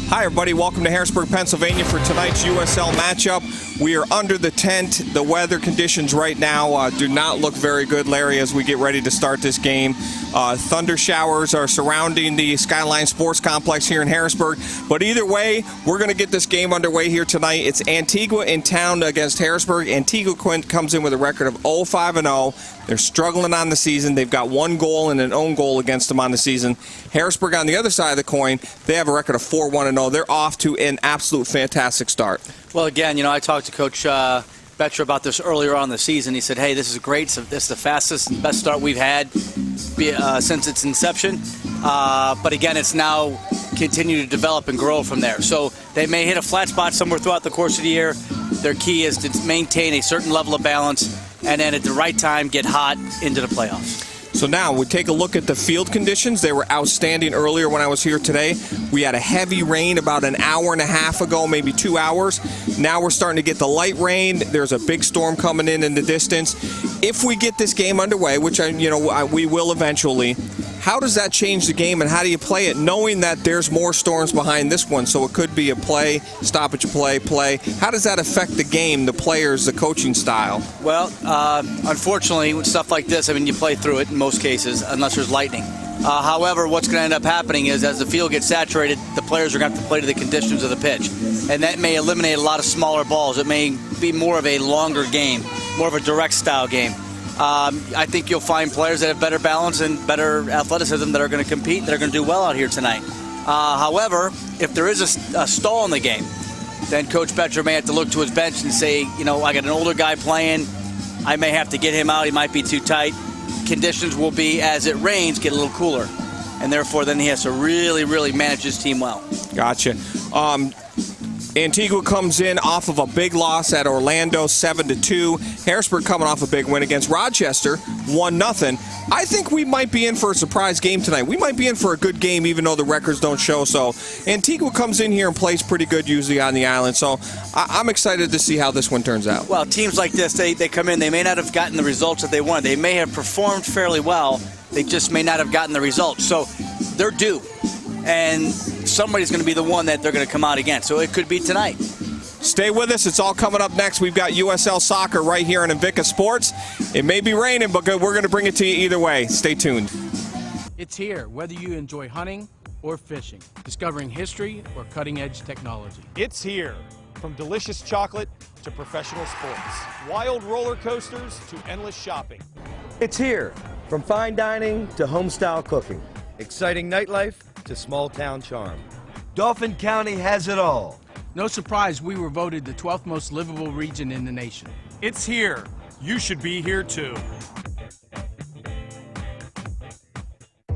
Hi everybody, welcome to Harrisburg, Pennsylvania for tonight's USL matchup. We are under the tent. The weather conditions right now do not look very good, Larry, as we get ready to start this game. Thunder showers are surrounding the Skyline Sports Complex here in Harrisburg. But either way, we're going to get this game underway here tonight. It's Antigua in town against Harrisburg. Antigua comes in with a record of 0-5-0. They're struggling on the season. They've got one goal and an own goal against them on the season. Harrisburg, on the other side of the coin, they have a record of 4-1-0. They're off to an absolute fantastic start. Well, again, you know, I talked to Coach Betcher about this earlier on in the season. He said, hey, this is great. This is the fastest and best start we've had since its inception. But again, it's now continue to develop and grow from there. So they may hit a flat spot somewhere throughout the course of the year. Their key is to maintain a certain level of balance and then at the right time get hot into the playoffs. So now we take a look at the field conditions. They were outstanding earlier when I was here today. We had a heavy rain about an hour and a half ago, maybe 2 hours. Now we're starting to get the light rain. There's a big storm coming in the distance. If we get this game underway, which we will eventually, how does that change the game and how do you play it knowing that there's more storms behind this one? So it could be a play, stoppage play. How does that affect the game, the players, the coaching style? Well, unfortunately, with stuff like this, I mean, you play through it in most cases unless there's lightning. However, what's going to end up happening is as the field gets saturated, the players are going to have to play to the conditions of the pitch. And that may eliminate a lot of smaller balls. It may be more of a longer game, more of a direct style game. I think you'll find players that have better balance and better athleticism that are going to compete, that are going to do well out here tonight. However, if there is a stall in the game, then Coach Betcher may have to look to his bench and say, you know, I got an older guy playing. I may have to get him out. He might be too tight. Conditions will be, as it rains, get a little cooler. And therefore, then he has to really, really manage his team well. Gotcha. Antigua comes in off of a big loss at Orlando, 7-2. Harrisburg coming off a big win against Rochester, 1-0. I think we might be in for a surprise game tonight. We might be in for a good game, even though the records don't show so. Antigua comes in here and plays pretty good usually on the island, so I'm excited to see how this one turns out. Well, teams like this, they come in, they may not have gotten the results that they wanted. They may have performed fairly well. They just may not have gotten the results. So they're due. And somebody's going to be the one that they're going to come out against. So it could be tonight. Stay with us. It's all coming up next. We've got USL Soccer right here on Invicta Sports. It may be raining, but we're going to bring it to you either way. Stay tuned. It's here, whether you enjoy hunting or fishing, discovering history or cutting-edge technology. It's here, from delicious chocolate to professional sports, wild roller coasters to endless shopping. It's here, from fine dining to home-style cooking. Exciting nightlife to small-town charm. Dauphin County has it all. No surprise we were voted the 12th most livable region in the nation. It's here. You should be here too.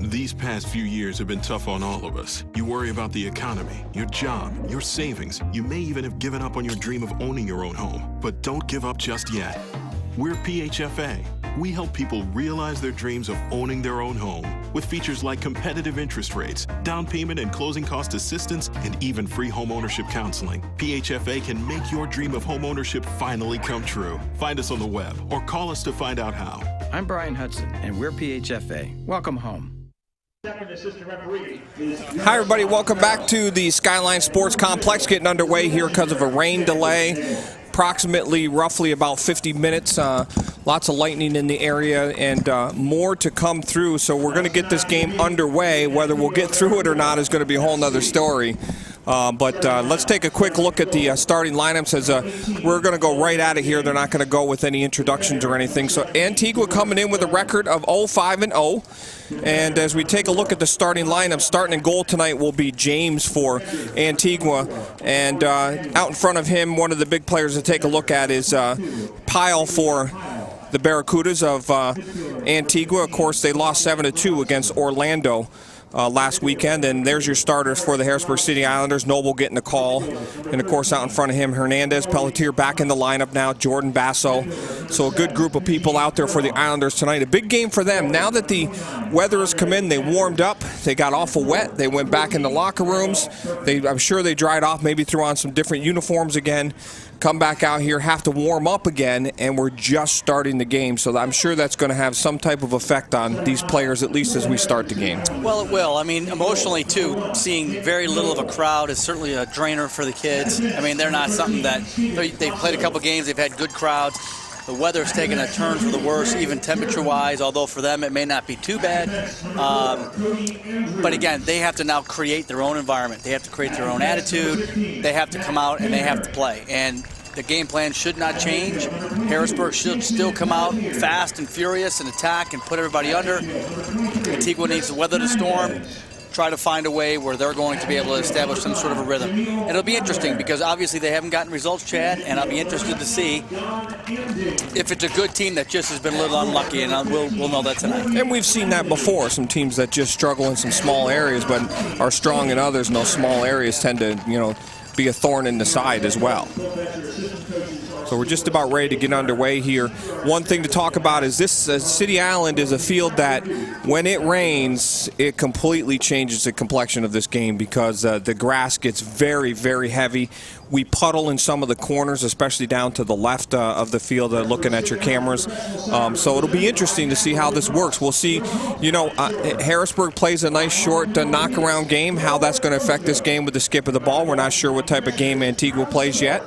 These past few years have been tough on all of us. You worry about the economy, your job, your savings. You may even have given up on your dream of owning your own home. But don't give up just yet. We're PHFA. We help people realize their dreams of owning their own home with features like competitive interest rates, down payment and closing cost assistance, and even free home ownership counseling. PHFA can make your dream of home ownership finally come true. Find us on the web or call us to find out how. I'm Brian Hudson, and we're PHFA. Welcome home. Hi, everybody. Welcome back to the Skyline Sports Complex. Getting underway here because of a rain delay. Approximately, roughly about 50 minutes. Lots of lightning in the area and more to come through. So we're going to get this game underway. Whether we'll get through it or not is going to be a whole nother story. But let's take a quick look at the starting lineups as we're going to go right at it here. They're not going to go with any introductions or anything. So Antigua coming in with a record of 0-5-0. And as we take a look at the starting lineup, starting in goal tonight will be James for Antigua. And out in front of him, one of the big players to take a look at is Pyle for the Barracudas of Antigua. Of course, they lost 7-2 against Orlando last weekend, and there's your starters for the Harrisburg City Islanders. Noble getting the call, and of course out in front of him, Hernandez, Pelletier back in the lineup now, Jordan Basso. So a good group of people out there for the Islanders tonight. A big game for them. Now that the weather has come in, they warmed up, they got awful wet, they went back in the locker rooms. I'm sure they dried off, maybe threw on some different uniforms again. come back out here, have to warm up again, and we're just starting the game. So I'm sure that's going to have some type of effect on these players, at least as we start the game. Well, it will. I mean, emotionally, too, seeing very little of a crowd is certainly a drainer for the kids. I mean, they're not something that they've played a couple games, they've had good crowds. The weather's taken a turn for the worse, even temperature-wise, although for them it may not be too bad. But again, they have to now create their own environment. They have to create their own attitude. They have to come out and they have to play. And the game plan should not change. Harrisburg should still come out fast and furious and attack and put everybody under. Antigua needs to weather the storm, try to find a way where they're going to be able to establish some sort of a rhythm. And it'll be interesting because obviously they haven't gotten results, Chad, and I'll be interested to see if it's a good team that just has been a little unlucky, and we'll know that tonight. And we've seen that before, some teams that just struggle in some small areas but are strong in others, and those small areas tend to, be a thorn in the side as well. So we're just about ready to get underway here. One thing to talk about is this City Island is a field that when it rains, it completely changes the complexion of this game because the grass gets very, very heavy. We puddle in some of the corners, especially down to the left of the field, looking at your cameras. So it'll be interesting to see how this works. We'll see, Harrisburg plays a nice short knock-around game. How that's going to affect this game with the skip of the ball, we're not sure what type of game Antigua plays yet.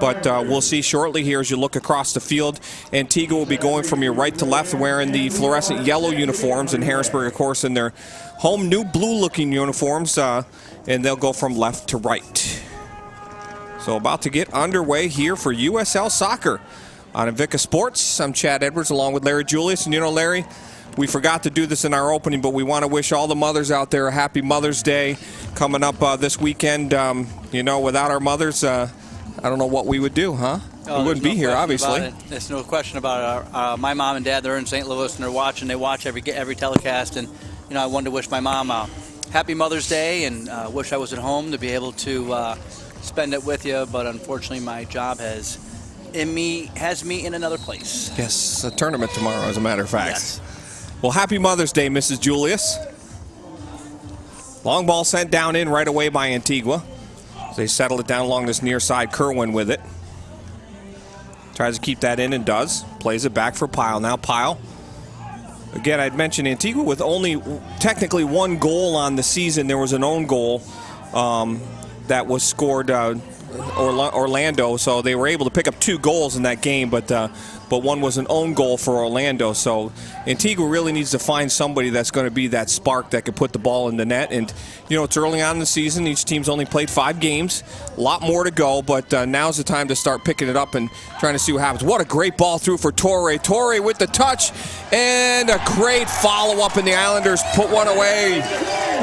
But we'll see shortly here as you look across the field. Antigua will be going from your right to left wearing the fluorescent yellow uniforms, and Harrisburg, of course, in their home new blue-looking uniforms, and they'll go from left to right. So about to get underway here for USL Soccer on Invicta Sports. I'm Chad Edwards along with Larry Julius. And Larry, we forgot to do this in our opening, but we want to wish all the mothers out there a happy Mother's Day coming up this weekend. Without our mothers, I don't know what we would do, huh? We wouldn't be here, obviously. There's no question about it. My mom and dad, they're in St. Louis, and they're watching. They watch every telecast, and I wanted to wish my mom a happy Mother's Day, and wish I was at home to be able to spend it with you. But unfortunately, my job has me in another place. Yes, a tournament tomorrow, as a matter of fact. Yes. Well, happy Mother's Day, Mrs. Julius. Long ball sent down in right away by Antigua. They settle it down along this near side. Kerwin with it. Tries to keep that in and does. Plays it back for Pyle. Now Pyle. Again, I'd mentioned Antigua with only technically one goal on the season. There was an own goal that was scored Orlando, so they were able to pick up 2 goals in that game, but one was an own goal for Orlando. So Antigua really needs to find somebody that's going to be that spark that could put the ball in the net. And it's early on in the season. Each team's only played 5 games, a lot more to go, but now's the time to start picking it up and trying to see what happens. What a great ball through for Torre. Torre with the touch and a great follow-up, and the Islanders put one away.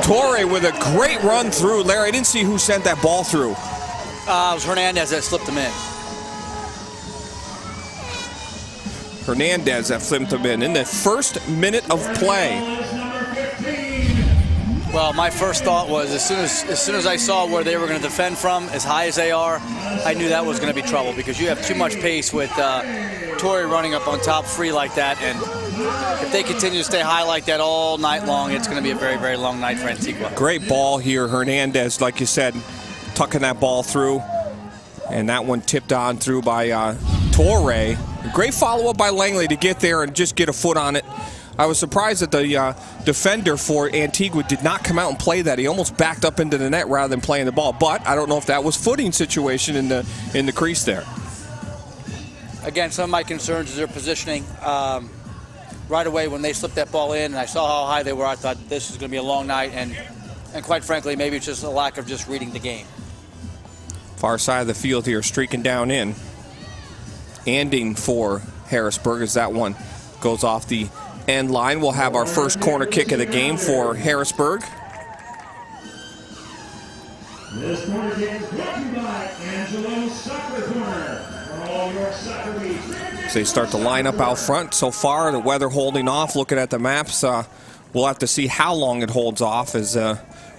Torre with a great run through. Larry, I didn't see who sent that ball through. It was Hernandez that slipped him in. Hernandez that flipped him in the first minute of play. Well, my first thought was as soon as I saw where they were going to defend from, as high as they are, I knew that was going to be trouble because you have too much pace with Torre running up on top free like that. And if they continue to stay high like that all night long, it's going to be a very, very long night for Antigua. Great ball here. Hernandez, like you said, tucking that ball through. And that one tipped on through by Torre. Great follow-up by Langley to get there and just get a foot on it. I was surprised that the defender for Antigua did not come out and play that. He almost backed up into the net rather than playing the ball. But I don't know if that was footing situation in the crease there. Again, some of my concerns is their positioning. Right away when they slipped that ball in and I saw how high they were, I thought this is going to be a long night. And quite frankly, maybe it's just a lack of just reading the game. Far side of the field here, streaking down in. Ending for Harrisburg as that one goes off the end line. We'll have our first corner kick of the game for Harrisburg. This corner kick is brought to you by Angelo's Soccer Corner. For all your soccer needs. So they start to line up out front. So far, the weather holding off. Looking at the maps, we'll have to see how long it holds off as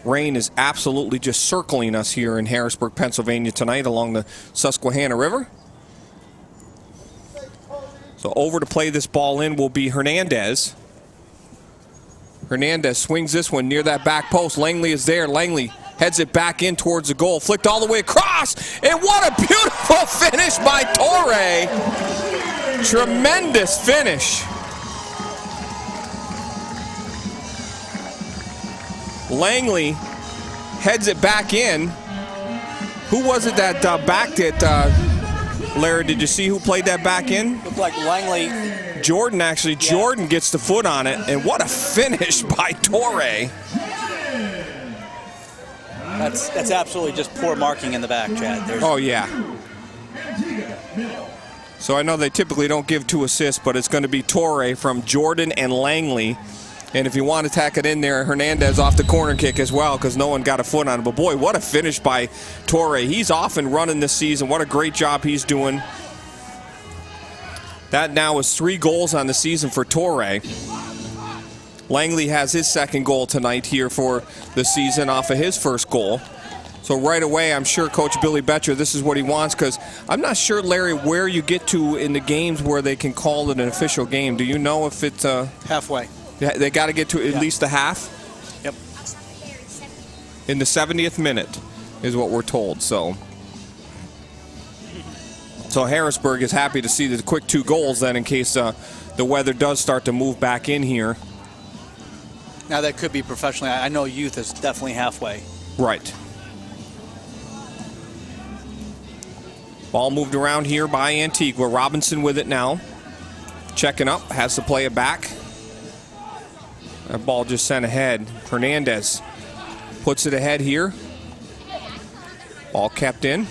rain is absolutely just circling us here in Harrisburg, Pennsylvania tonight along the Susquehanna River. So over to play this ball in will be Hernandez. Hernandez swings this one near that back post. Langley is there. Langley heads it back in towards the goal, flicked all the way across, and what a beautiful finish by Torre. Tremendous finish. Langley heads it back in. Who was it that backed it? Larry, did you see who played that back in? Looked like Langley. Jordan, actually. Yeah. Jordan gets the foot on it, and what a finish by Torre. That's absolutely just poor marking in the back, Chad. Oh, yeah. So I know they typically don't give 2 assists, but it's going to be Torre from Jordan and Langley. And if you want to tack it in there, Hernandez off the corner kick as well, because no one got a foot on it. But boy, what a finish by Torre. He's off and running this season. What a great job he's doing. That now is 3 goals on the season for Torre. Langley has his 2nd goal tonight here for the season off of his 1st goal. So right away, I'm sure Coach Billy Betcher, this is what he wants, because I'm not sure, Larry, where you get to in the games where they can call it an official game. Do you know if it's halfway? They got to get to at least the half? Yep. In the 70th minute is what we're told. So Harrisburg is happy to see the quick 2 goals then in case the weather does start to move back in here. Now that could be professionally. I know youth is definitely halfway. Right. Ball moved around here by Antigua. Robinson with it now. Checking up, has to play it back. That ball just sent ahead. Hernandez puts it ahead here. Ball kept in.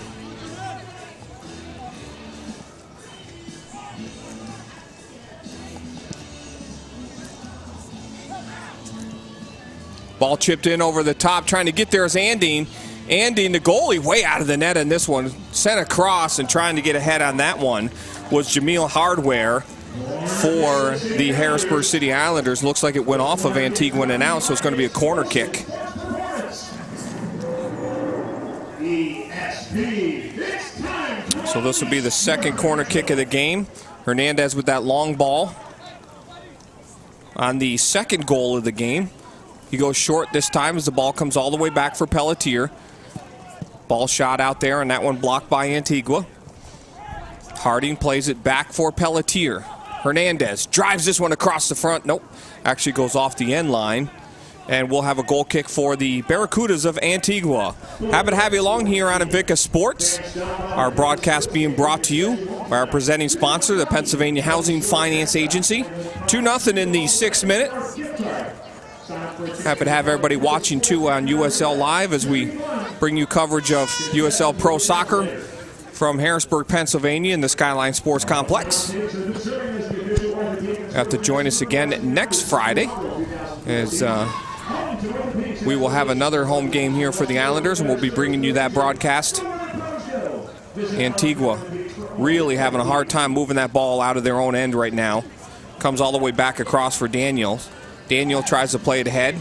Ball chipped in over the top, trying to get there is Andine. Andine, the goalie, way out of the net in this one. Sent across and trying to get ahead on that one was Jameel Hardware for the Harrisburg City Islanders. Looks like it went off of Antigua and out, so it's going to be a corner kick. So this will be the 2nd corner kick of the game. Hernandez with that long ball on the 2nd goal of the game. He goes short this time as the ball comes all the way back for Pelletier. Ball shot out there, and that one blocked by Antigua. Harding plays it back for Pelletier. Hernandez drives this one across the front. Nope, actually goes off the end line. And we'll have a goal kick for the Barracudas of Antigua. Happy to have you along here on Invicta Sports. Our broadcast being brought to you by our presenting sponsor, the Pennsylvania Housing Finance Agency. 2-0 in the 6th minute. Happy to have everybody watching, too, on USL Live as we bring you coverage of USL Pro Soccer from Harrisburg, Pennsylvania in the Skyline Sports Complex. You have to join us again next Friday as we will have another home game here for the Islanders, and we'll be bringing you that broadcast. Antigua really having a hard time moving that ball out of their own end right now. Comes all the way back across for Daniel. Daniel tries to play it ahead.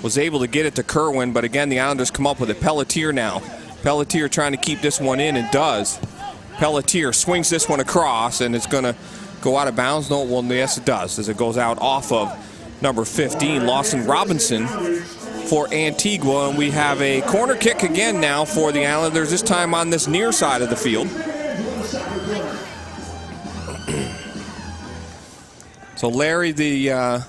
Was able to get it to Kerwin, but again, the Islanders come up with it. Pelletier now. Pelletier trying to keep this one in, and does. Pelletier swings this one across, and it's going to go out of bounds. No, well, yes, it does, as it goes out off of number 15, Lawson Robinson for Antigua. And we have a corner kick again now for the Islanders, this time on this near side of the field. So, Larry, the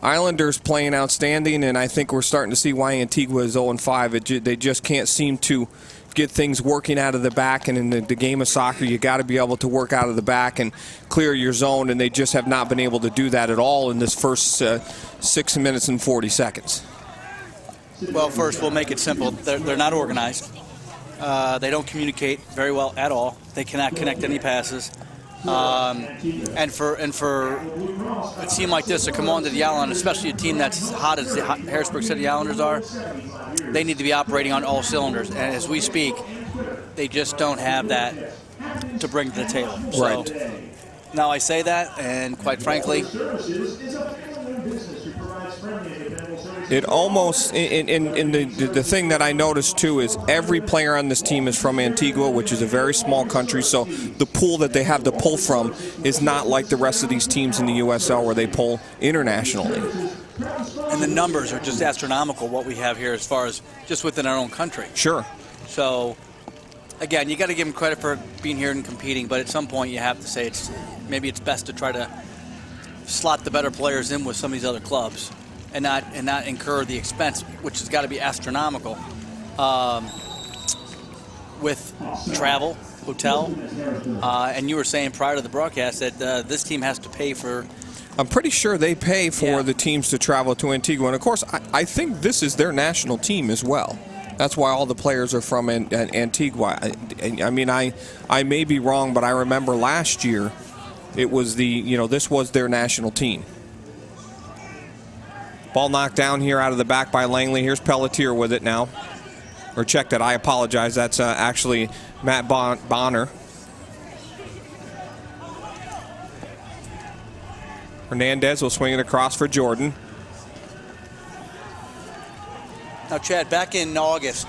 Islanders playing outstanding, and I think we're starting to see why Antigua is 0-5. They just can't seem to get things working out of the back, and in the game of soccer, you got to be able to work out of the back and clear your zone, and they just have not been able to do that at all in this first 6 minutes and 40 seconds. Well, first, we'll make it simple. They're not organized. They don't communicate very well at all. They cannot connect any passes. And for a team like this to come on to the Islanders, especially a team that's as hot as the Harrisburg City Islanders are, they need to be operating on all cylinders. And as we speak, they just don't have that to bring to the table. Right. So now I say that, and quite frankly, It almost, and the thing that I noticed too is every player on this team is from Antigua, which is a very small country, so the pool that they have to pull from is not like the rest of these teams in the USL where they pull internationally. And the numbers are just astronomical, what we have here as far as just within our own country. Sure. So, again, you got to give them credit for being here and competing, but at some point you have to say maybe it's best to try to slot the better players in with some of these other clubs. And not incur the expense, which has got to be astronomical, with travel, hotel, and you were saying prior to the broadcast that this team has to pay for. I'm pretty sure they pay for the teams to travel to Antigua, and of course, I think this is their national team as well. That's why all the players are from Antigua. I mean, I may be wrong, but I remember last year it was this was their national team. Ball knocked down here out of the back by Langley. Here's Pelletier with it now. Or check that. I apologize. That's actually Matt Bonner. Hernandez will swing it across for Jordan. Now, Chad, back in August.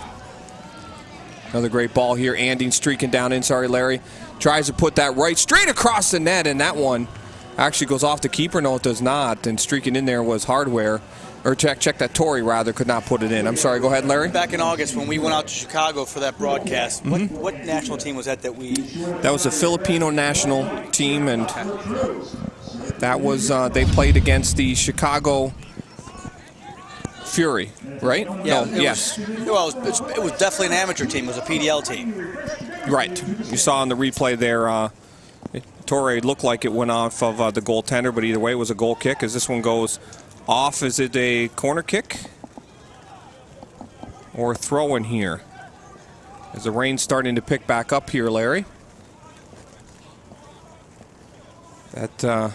Another great ball here. Anding streaking down in. Sorry, Larry. Tries to put that right straight across the net, and that one actually goes off the keeper. No, it does not. And streaking in there was Hardware. Or check that Torrey, rather, could not put it in. I'm sorry. Go ahead, Larry. Back in August when we went out to Chicago for that broadcast, what national team was that we... That was a Filipino national team, and that was they played against the Chicago Fury, right? Yeah, no, yes. it was definitely an amateur team. It was a PDL team. Right. You saw on the replay there, Torrey looked like it went off of the goaltender, but either way, it was a goal kick. As this one goes off, is it a corner kick or a throw in here? As the rain's starting to pick back up here, Larry. That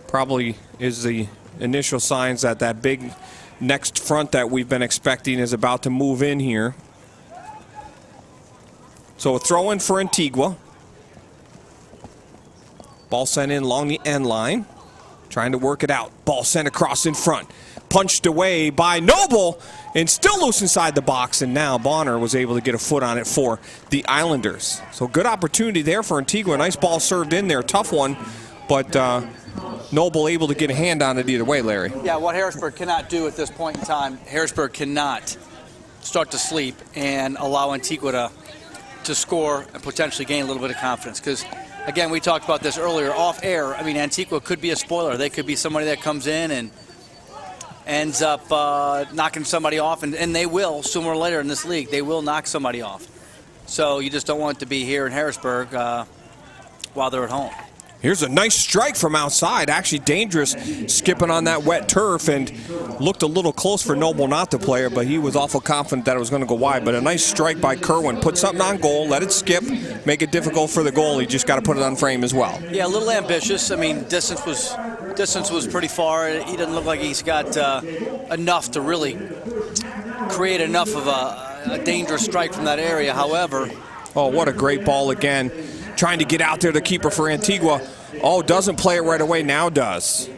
probably is the initial signs that that big next front that we've been expecting is about to move in here. So a throw in for Antigua. Ball sent in along the end line. Trying to work it out. Ball sent across in front. Punched away by Noble and still loose inside the box. And now Bonner was able to get a foot on it for the Islanders. So good opportunity there for Antigua. Nice ball served in there. Tough one. But Noble able to get a hand on it either way, Larry. Yeah, what Harrisburg cannot do at this point in time, Harrisburg cannot start to sleep and allow Antigua to score and potentially gain a little bit of confidence. Because again, we talked about this earlier off air. I mean, Antigua could be a spoiler. They could be somebody that comes in and ends up knocking somebody off, and they will sooner or later in this league. They will knock somebody off. So you just don't want it to be here in Harrisburg while they're at home. Here's a nice strike from outside. Actually dangerous, skipping on that wet turf, and looked a little close for Noble not to play it, but he was awful confident that it was going to go wide. But a nice strike by Kerwin. Put something on goal, let it skip, make it difficult for the goalie. Just got to put it on frame as well. Yeah, a little ambitious. I mean, distance was pretty far. He doesn't look like he's got enough to really create enough of a dangerous strike from that area. However, oh, what a great ball again. Trying to get out there, the keeper for Antigua. Oh, doesn't play it right away, now does.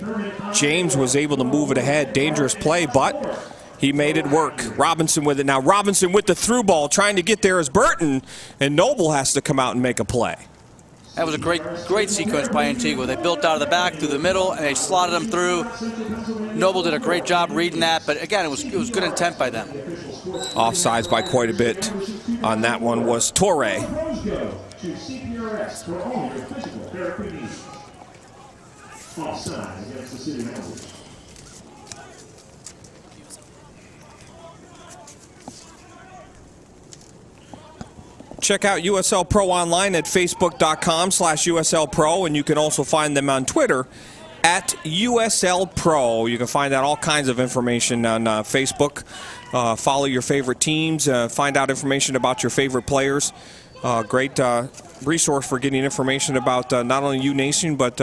James was able to move it ahead. Dangerous play, but he made it work. Robinson with it now. Robinson with the through ball, trying to get there is Burton, and Noble has to come out and make a play. That was a great sequence by Antigua. They built out of the back through the middle, and they slotted them through. Noble did a great job reading that, but again, it was good intent by them. Offsides by quite a bit on that one was Torre. Check out USL Pro online at facebook.com/USL Pro, and you can also find them on Twitter at USL Pro. You can find out all kinds of information on Facebook. Follow your favorite teams, find out information about your favorite players. Great resource for getting information about not only U-Nation, but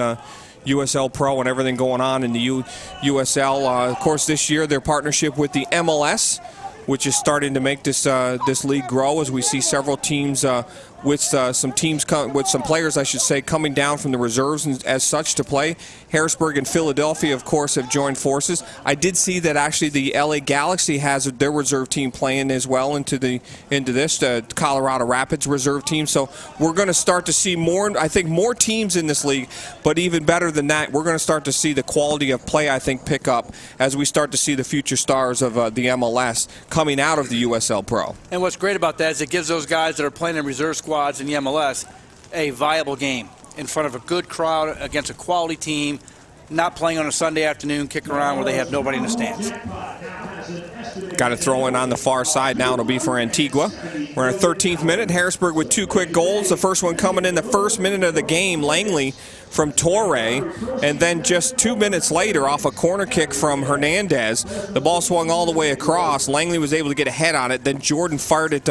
USL Pro and everything going on in the USL. Of course, this year, their partnership with the MLS, which is starting to make this league grow as we see several teams with some teams, with some players, I should say, coming down from the reserves and as such to play. Harrisburg and Philadelphia, of course, have joined forces. I did see that actually the LA Galaxy has their reserve team playing as well into this Colorado Rapids reserve team. So we're going to start to see more, I think, more teams in this league. But even better than that, we're going to start to see the quality of play, I think, pick up as we start to see the future stars of the MLS coming out of the USL Pro. And what's great about that is it gives those guys that are playing in reserve squads in the MLS a viable game in front of a good crowd against a quality team, not playing on a Sunday afternoon, kicking around where they have nobody in the stands. Got to throw in on the far side now. It'll be for Antigua. We're in our 13th minute. Harrisburg with 2 quick goals. The first one coming in the first minute of the game. Langley from Torre. And then just 2 minutes later, off a corner kick from Hernandez, the ball swung all the way across. Langley was able to get a head on it. Then Jordan fired it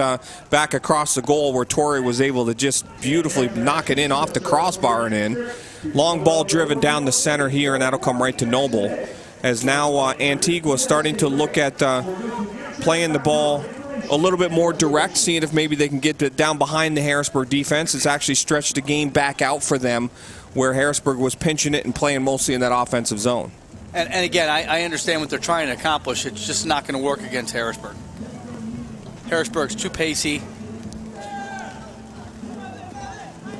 back across the goal where Torre was able to just beautifully knock it in off the crossbar and in. Long ball driven down the center here, and that'll come right to Noble. As now Antigua starting to look at playing the ball a little bit more direct, seeing if maybe they can get it down behind the Harrisburg defense. It's actually stretched the game back out for them, where Harrisburg was pinching it and playing mostly in that offensive zone. And again, I understand what they're trying to accomplish. It's just not going to work against Harrisburg. Harrisburg's too pacey,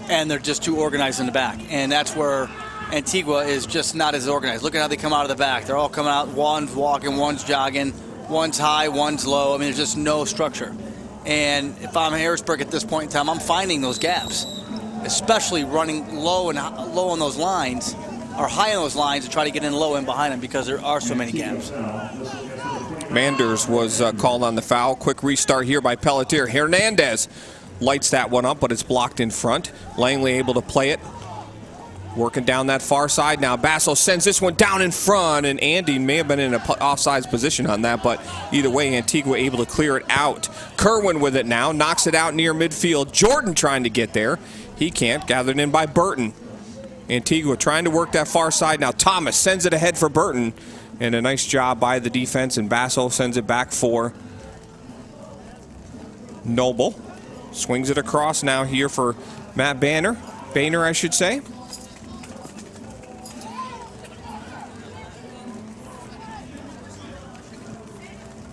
and they're just too organized in the back. And that's where Antigua is just not as organized. Look at how they come out of the back. They're all coming out. One's walking, one's jogging, one's high, one's low. I mean, there's just no structure. And if I'm Harrisburg at this point in time, I'm finding those gaps, especially running low on those lines, or high on those lines, to try to get in low and behind them because there are so many gaps. Manders was called on the foul. Quick restart here by Pelletier. Hernandez lights that one up, but it's blocked in front. Langley able to play it. Working down that far side now. Basso sends this one down in front, and Andy may have been in an offsides position on that, but either way, Antigua able to clear it out. Kerwin with it now, knocks it out near midfield. Jordan trying to get there. He can't. Gathered in by Burton. Antigua trying to work that far side now. Thomas sends it ahead for Burton, and a nice job by the defense, and Basso sends it back for Noble. Swings it across now here for Matt Boehner, I should say.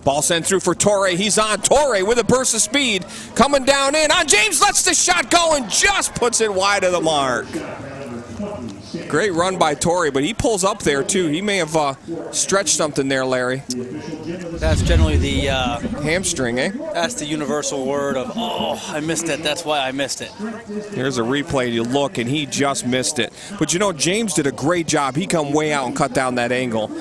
Ball sent through for Torre. He's on. Torre with a burst of speed. Coming down in. On James, lets the shot go and just puts it wide of the mark. Great run by Torre, but he pulls up there too. He may have stretched something there, Larry. That's generally the hamstring, eh? That's the universal word of, oh, I missed it. That's why I missed it. Here's a replay. You look, and he just missed it. But you know, James did a great job. He come way out and cut down that angle.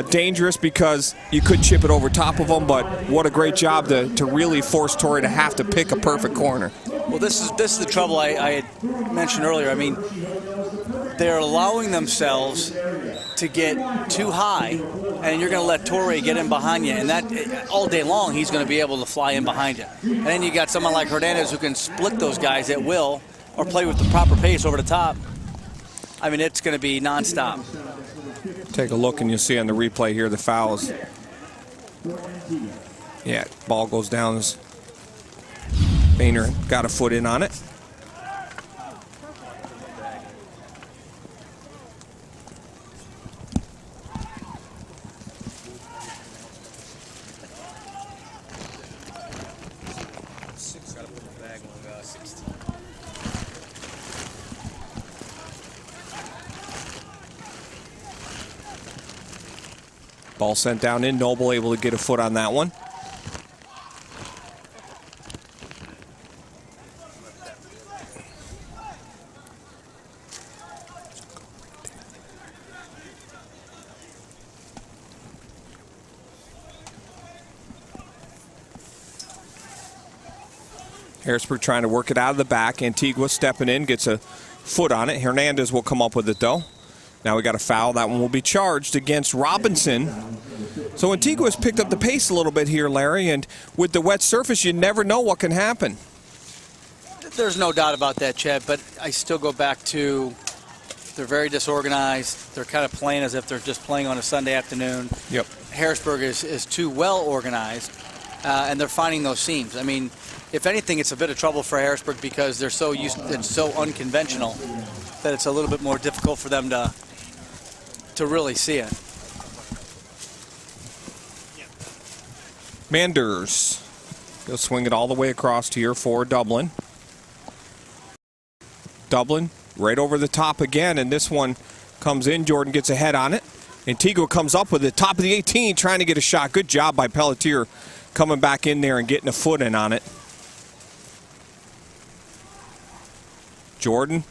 Dangerous because you could chip it over top of him, but what a great job to really force Torre to have to pick a perfect corner. Well, this is the trouble I had mentioned earlier. I mean, they're allowing themselves to get too high, and you're going to let Torre get in behind you, and that all day long he's going to be able to fly in behind you. And then you got someone like Hernandez who can split those guys at will or play with the proper pace over the top. I mean, it's going to be nonstop. Take a look and you'll see on the replay here the fouls. Yeah, ball goes down. Boehner got a foot in on it. Ball sent down in. Noble able to get a foot on that one. Harrisburg trying to work it out of the back. Antigua stepping in, gets a foot on it. Hernandez will come up with it though. Now we got a foul. That one will be charged against Robinson. So Antigua's picked up the pace a little bit here, Larry, and with the wet surface, you never know what can happen. There's no doubt about that, Chad, but I still go back to they're very disorganized. They're kind of playing as if they're just playing on a Sunday afternoon. Yep. Harrisburg is too well organized, and they're finding those seams. I mean, if anything, it's a bit of trouble for Harrisburg because they're so used and so unconventional that it's a little bit more difficult for them to really see it. Manders. He'll swing it all the way across here for Dublin. Dublin right over the top again, and this one comes in. Jordan gets ahead on it. Antigua comes up with it, top of the 18, trying to get a shot. Good job by Pelletier coming back in there and getting a foot in on it. Jordan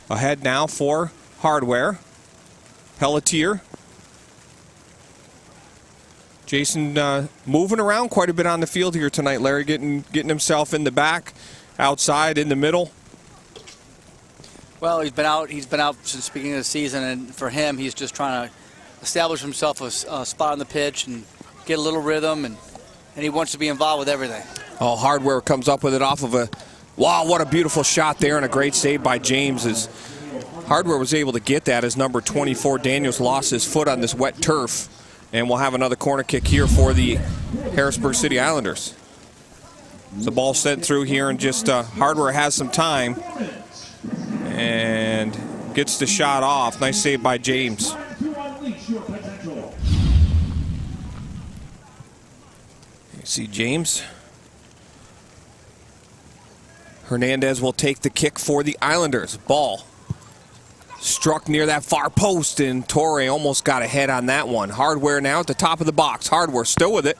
ahead now for Hardware. Pelletier. Jason moving around quite a bit on the field here tonight, Larry, getting himself in the back, outside, in the middle. Well, he's been out since the beginning of the season, and for him, he's just trying to establish himself a spot on the pitch and get a little rhythm, and he wants to be involved with everything. Oh, Hardware comes up with it off of a, wow, what a beautiful shot there, and a great save by James. As Hardware was able to get that as number 24, Daniels lost his foot on this wet turf. And we'll have another corner kick here for the Harrisburg City Islanders. The ball sent through here, and just Hardware has some time and gets the shot off. Nice save by James. You see James. Hernandez will take the kick for the Islanders. Ball struck near that far post, and Torre almost got ahead on that one. Hardware now at the top of the box. Hardware still with it.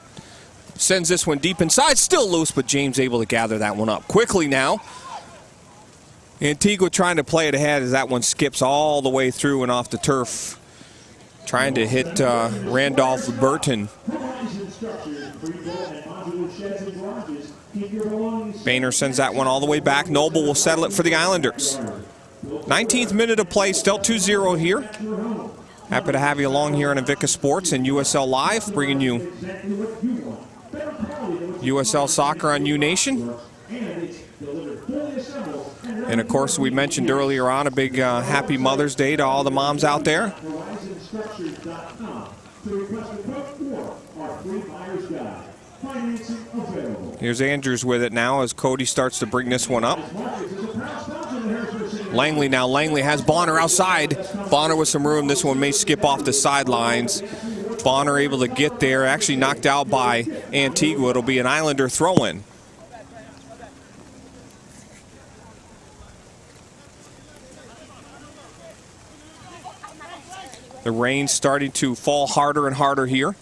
Sends this one deep inside. Still loose, but James able to gather that one up. Quickly now. Antigua trying to play it ahead as that one skips all the way through and off the turf. Trying to hit Randolph Burton. Boehner sends that one all the way back. Noble will settle it for the Islanders. 19th minute of play, still 2-0 here. Happy to have you along here on Invicta Sports and USL Live, bringing you USL Soccer on U-Nation. And of course, we mentioned earlier on a big happy Mother's Day to all the moms out there. Here's Andrews with it now as Cody starts to bring this one up. Langley now. Langley has Bonner outside. Bonner with some room. This one may skip off the sidelines. Bonner able to get there. Actually knocked out by Antigua. It'll be an Islander throw-in. The rain's starting to fall harder and harder here.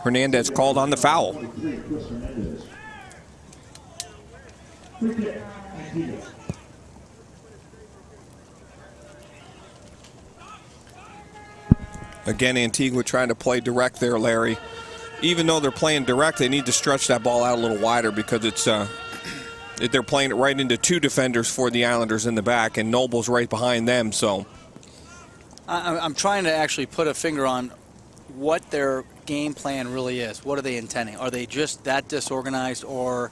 Hernandez called on the foul. Again, Antigua trying to play direct there, Larry. Even though they're playing direct, they need to stretch that ball out a little wider because it's they're playing it right into two defenders for the Islanders in the back, and Noble's right behind them. So I'm trying to actually put a finger on what their game plan really is. What are they intending? Are they just that disorganized, or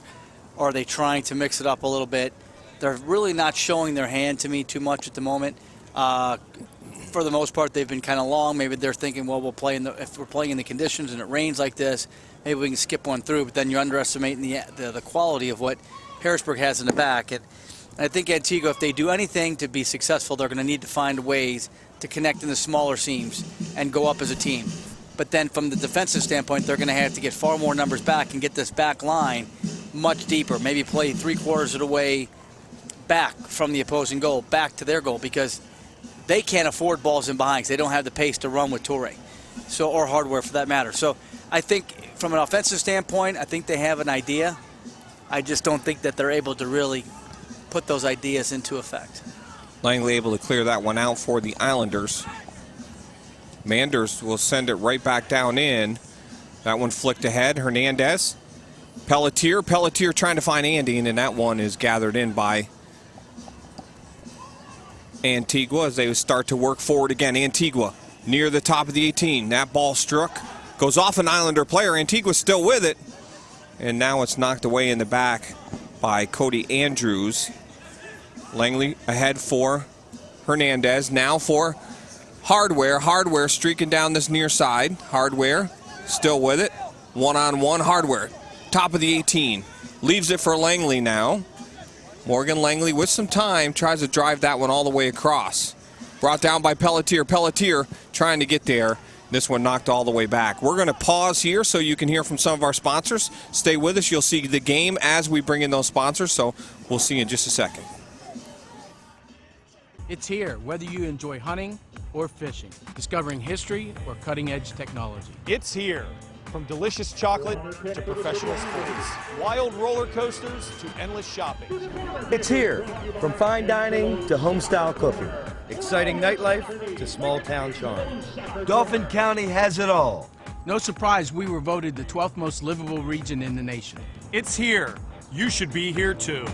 are they trying to mix it up a little bit? They're really not showing their hand to me too much at the moment. For the most part, they've been kind of long. Maybe they're thinking, well, if we're playing in the conditions and it rains like this, maybe we can skip one through. But then you're underestimating the quality of what Harrisburg has in the back. And I think Antigua, if they do anything to be successful, they're going to need to find ways to connect in the smaller seams and go up as a team. But then from the defensive standpoint, they're going to have to get far more numbers back and get this back line much deeper. Maybe play 3/4 of the way back from the opposing goal, back to their goal, because they can't afford balls in behind because they don't have the pace to run with Torre, or Hardware for that matter. So I think from an offensive standpoint, I think they have an idea. I just don't think that they're able to really put those ideas into effect. Langley able to clear that one out for the Islanders. Manders will send it right back down in. That one flicked ahead. Hernandez. Pelletier trying to find Andy, and then that one is gathered in by Antigua as they start to work forward again. Antigua near the top of the 18. That ball struck. Goes off an Islander player. Antigua's still with it. And now it's knocked away in the back by Cody Andrews. Langley ahead for Hernandez. Now for Hardware streaking down this near side. Hardware still with it. One-on-one. Hardware. Top of the 18. Leaves it for Langley now. Morgan Langley with some time tries to drive that one all the way across. Brought down by Pelletier. Pelletier trying to get there. This one knocked all the way back. We're going to pause here so you can hear from some of our sponsors. Stay with us. You'll see the game as we bring in those sponsors, so we'll see you in just a second. It's here, whether you enjoy hunting or fishing, discovering history or cutting-edge technology. It's here. From delicious chocolate to professional sports, wild roller coasters to endless shopping. It's here. From fine dining to home-style cooking. Exciting nightlife to small-town charm. Dauphin County has it all. No surprise we were voted the 12th most livable region in the nation. It's here. You should be here too.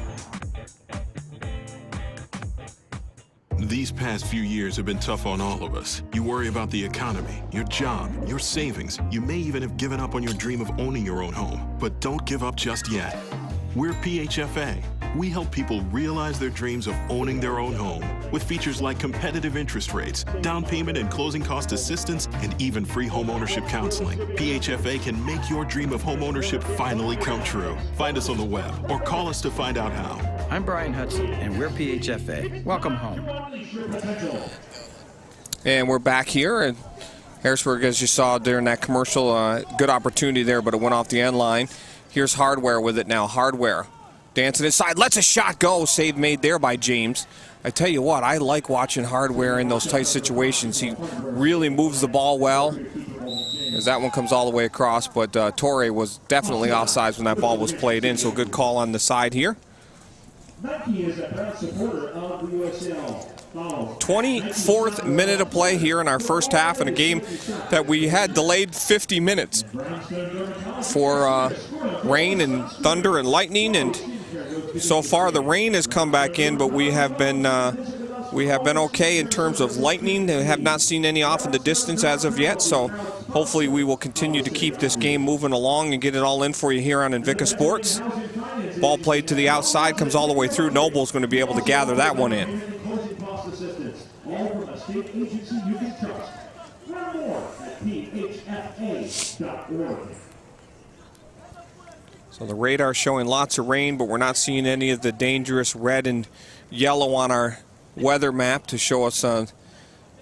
These past few years have been tough on all of us. You worry about the economy, your job, your savings. You may even have given up on your dream of owning your own home. But don't give up just yet. We're PHFA. We help people realize their dreams of owning their own home with features like competitive interest rates, down payment and closing cost assistance, and even free home ownership counseling. PHFA can make your dream of home ownership finally come true. Find us on the web or call us to find out how. I'm Brian Hudson, and we're PHFA. Welcome home. And we're back here in Harrisburg, as you saw during that commercial. Good opportunity there, but it went off the end line. Here's Hardware with it now. Hardware dancing inside, lets a shot go. Save made there by James. I tell you what, I like watching Hardware in those tight situations. He really moves the ball well, as that one comes all the way across. But Torre was definitely offsides when that ball was played in, so good call on the side here. Nike is a proud supporter of the USL. 24th minute of play here in our first half in a game that we had delayed 50 minutes for rain and thunder and lightning, and so far the rain has come back in, but we have been okay in terms of lightning and have not seen any off in the distance as of yet, so hopefully we will continue to keep this game moving along and get it all in for you here on Invicta Sports. Ball played to the outside, comes all the way through. Noble's going to be able to gather that one in. All from a state agency you can trust. Learn more at phfa.org. So the radar showing lots of rain, but we're not seeing any of the dangerous red and yellow on our weather map to show us the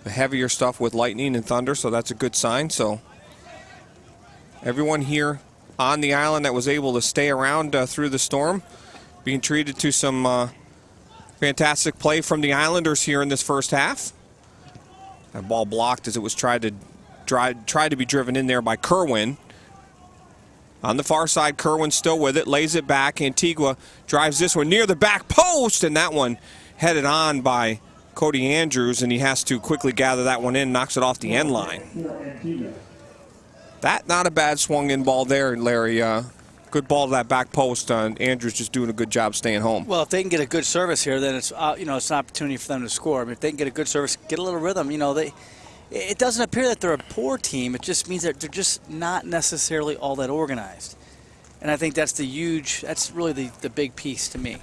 heavier stuff with lightning and thunder, so that's a good sign. So everyone here on the island that was able to stay around through the storm being treated to some fantastic play from the Islanders here in this first half. That ball blocked as it was tried to be driven in there by Kerwin. On the far side, Kerwin still with it, lays it back. Antigua drives this one near the back post, and that one headed on by Cody Andrews, and he has to quickly gather that one in, knocks it off the end line. That not a bad swung in ball there, Larry. Good ball to that back post. Andrews just doing a good job staying home. Well, if they can get a good service here, then it's it's an opportunity for them to score. I mean, if they can get a good service, get a little rhythm, it doesn't appear that they're a poor team. It just means that they're just not necessarily all that organized. And I think that's really the big piece to me.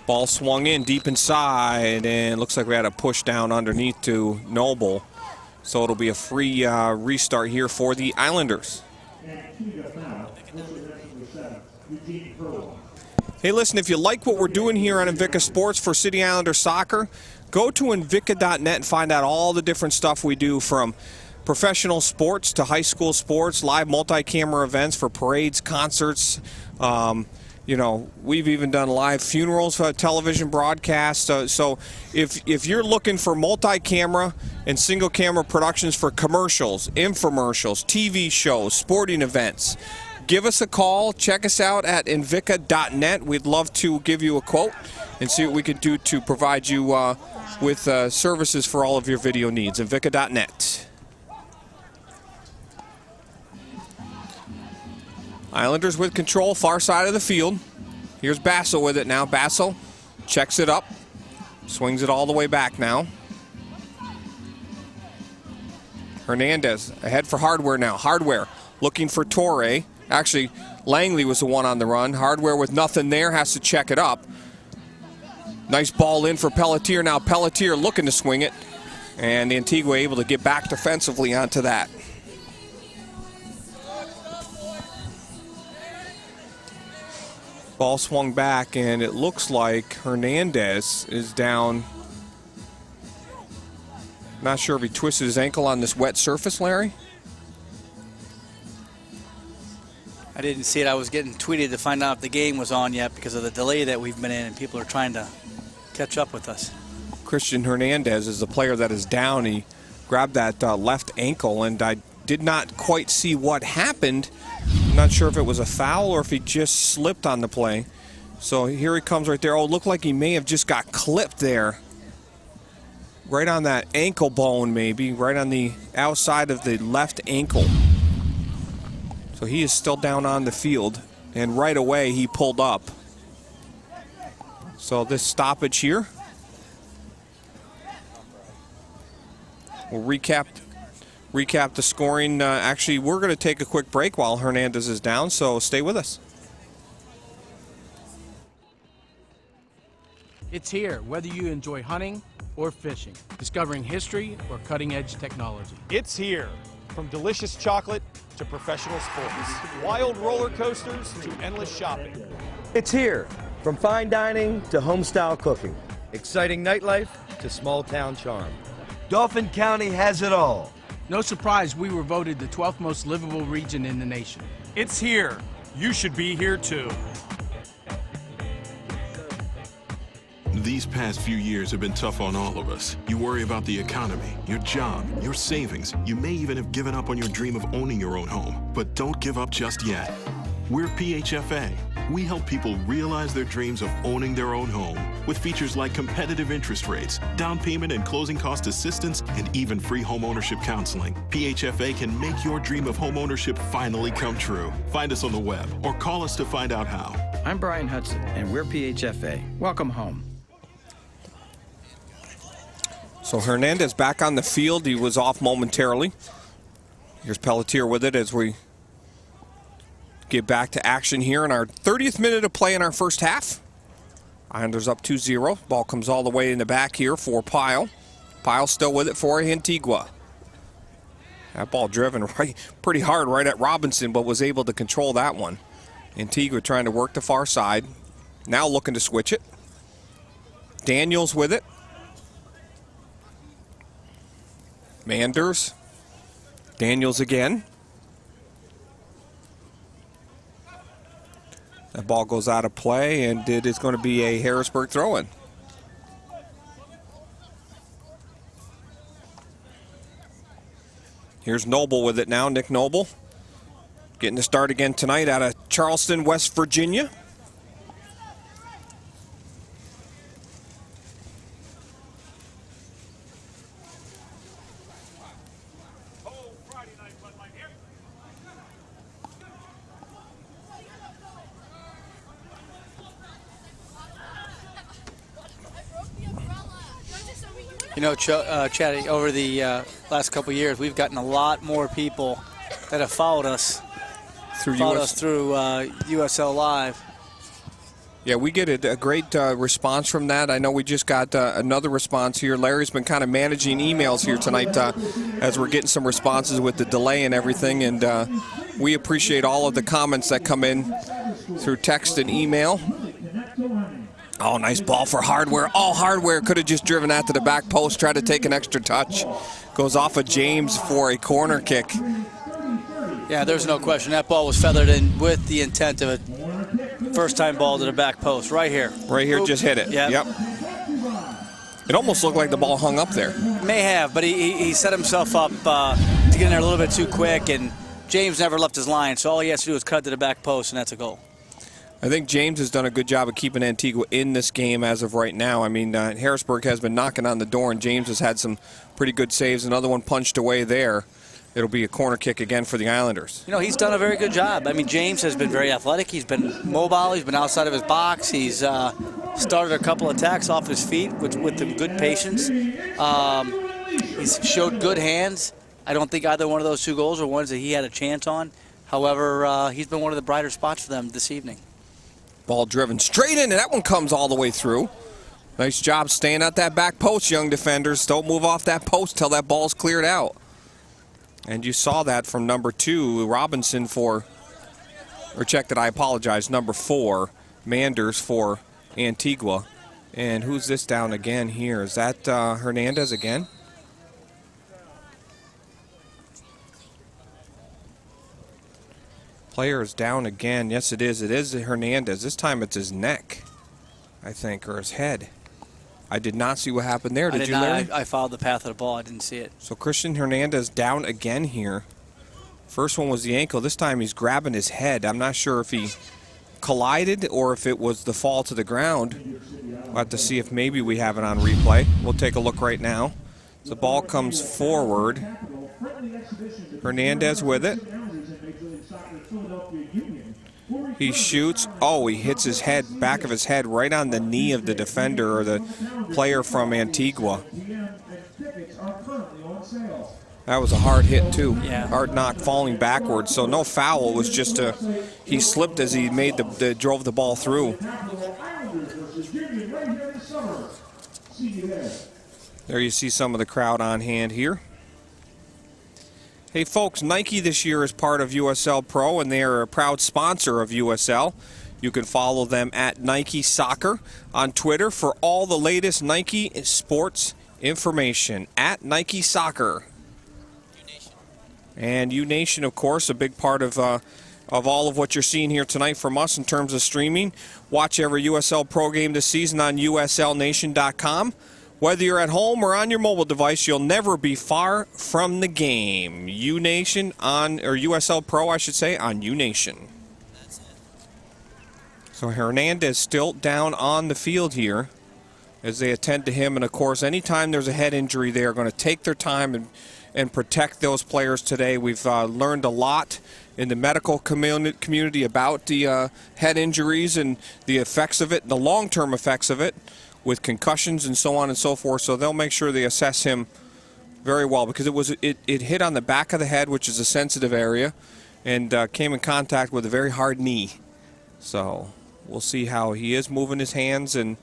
Ball swung in deep inside, and looks like we had a push down underneath to Noble. So it'll be a free restart here for the Islanders. Hey, listen, if you like what we're doing here on Invicta Sports for City Islander Soccer, go to Invicta.net and find out all the different stuff we do, from professional sports to high school sports, live multi-camera events for parades, concerts. We've even done live funerals, television broadcasts. So if you're looking for multi-camera and single-camera productions for commercials, infomercials, TV shows, sporting events, give us a call. Check us out at Invicta.net. We'd love to give you a quote and see what we can do to provide you with services for all of your video needs. Invicta.net. Islanders with control, far side of the field. Here's Bassel with it now. Bassel checks it up, swings it all the way back now. Hernandez ahead for Hardware now. Hardware looking for Torre. Actually, Langley was the one on the run. Hardware with nothing there, has to check it up. Nice ball in for Pelletier now. Pelletier looking to swing it. And Antigua able to get back defensively onto that. Ball swung back, and it looks like Hernandez is down. Not sure if he twisted his ankle on this wet surface, Larry. I didn't see it. I was getting tweeted to find out if the game was on yet because of the delay that we've been in, and people are trying to catch up with us. Christian Hernandez is the player that is down. He grabbed that left ankle, and I did not quite see what happened. I'm not sure if it was a foul or if he just slipped on the play. So here he comes right there. Oh, it looked like he may have just got clipped there. Right on that ankle bone, maybe. Right on the outside of the left ankle. So he is still down on the field. And right away, he pulled up. So this stoppage here. We'll recap the scoring. Actually, we're going to take a quick break while Hernandez is down, so stay with us. It's here, whether you enjoy hunting or fishing, discovering history or cutting-edge technology. It's here. From delicious chocolate to professional sports, wild roller coasters to endless shopping. It's here. From fine dining to home-style cooking. Exciting nightlife to small-town charm. Dauphin County has it all. No surprise we were voted the 12th most livable region in the nation. It's here. You should be here too. These past few years have been tough on all of us. You worry about the economy, your job, your savings. You may even have given up on your dream of owning your own home. But don't give up just yet. We're PHFA. We help people realize their dreams of owning their own home with features like competitive interest rates, down payment and closing cost assistance, and even free home ownership counseling. PHFA can make your dream of home ownership finally come true. Find us on the web or call us to find out how. I'm Brian Hudson, and we're PHFA. Welcome home. So Hernandez back on the field. He was off momentarily. Here's Pelletier with it as we get back to action here in our 30th minute of play in our first half. Islanders up 2-0. Ball comes all the way in the back here for Pyle. Pyle still with it for Antigua. That ball driven pretty hard right at Robinson, but was able to control that one. Antigua trying to work the far side. Now looking to switch it. Daniels with it. Manders. Daniels again. That ball goes out of play, and it is going to be a Harrisburg throw-in. Here's Noble with it now, Nick Noble. Getting the start again tonight out of Charleston, West Virginia. You know, Chatty, over the last couple of years, we've gotten a lot more people that have followed us through USL Live. Yeah, we get a great response from that. I know we just got another response here. Larry's been kind of managing emails here tonight as we're getting some responses with the delay and everything, and we appreciate all of the comments that come in through text and email. Oh, nice ball for Hardware. All Hardware could have just driven that to the back post, tried to take an extra touch. Goes off of James for a corner kick. Yeah, there's no question. That ball was feathered in with the intent of a first-time ball to the back post. Right here. Right here, just hit it. Yep. It almost looked like the ball hung up there. May have, but he set himself up to get in there a little bit too quick, and James never left his line, so all he has to do is cut to the back post, and that's a goal. I think James has done a good job of keeping Antigua in this game as of right now. I mean, Harrisburg has been knocking on the door, and James has had some pretty good saves. Another one punched away there. It'll be a corner kick again for the Islanders. You know, he's done a very good job. I mean, James has been very athletic. He's been mobile. He's been outside of his box. He's started a couple attacks off his feet with good patience. He's showed good hands. I don't think either one of those two goals are ones that he had a chance on. However, he's been one of the brighter spots for them this evening. Ball driven straight in, and that one comes all the way through. Nice job staying at that back post, young defenders. Don't move off that post till that ball's cleared out. And you saw that from number 2, Robinson for, or check that, I apologize, number 4, Manders for Antigua. And who's this down again here? Is that Hernandez again? Player is down again. Yes, it is. It is Hernandez. This time it's his neck, I think, or his head. I did not see what happened there. Did you, Larry? I followed the path of the ball. I didn't see it. So Christian Hernandez down again here. First one was the ankle. This time he's grabbing his head. I'm not sure if he collided or if it was the fall to the ground. We'll have to see if maybe we have it on replay. We'll take a look right now. The ball comes forward. Hernandez with it. He shoots. Oh, he hits his head, back of his head, right on the knee of the defender or the player from Antigua. That was a hard hit, too. Yeah. Hard knock, falling backwards. So no foul. It was just he slipped as he made drove the ball through. There you see some of the crowd on hand here. Hey folks, Nike this year is part of USL Pro, and they are a proud sponsor of USL. You can follow them at Nike Soccer on Twitter for all the latest Nike sports information at Nike Soccer. And U-Nation, of course, a big part of all of what you're seeing here tonight from us in terms of streaming. Watch every USL Pro game this season on USLNation.com. Whether you're at home or on your mobile device, you'll never be far from the game. U-Nation on, or USL Pro, I should say, on U-Nation. So Hernandez still down on the field here as they attend to him. And, of course, anytime there's a head injury, they are going to take their time and protect those players today. We've learned a lot in the medical community about the head injuries and the effects of it, the long-term effects of it, with concussions and so on and so forth. So they'll make sure they assess him very well, because it hit on the back of the head, which is a sensitive area, and came in contact with a very hard knee. So we'll see how he is moving his hands, and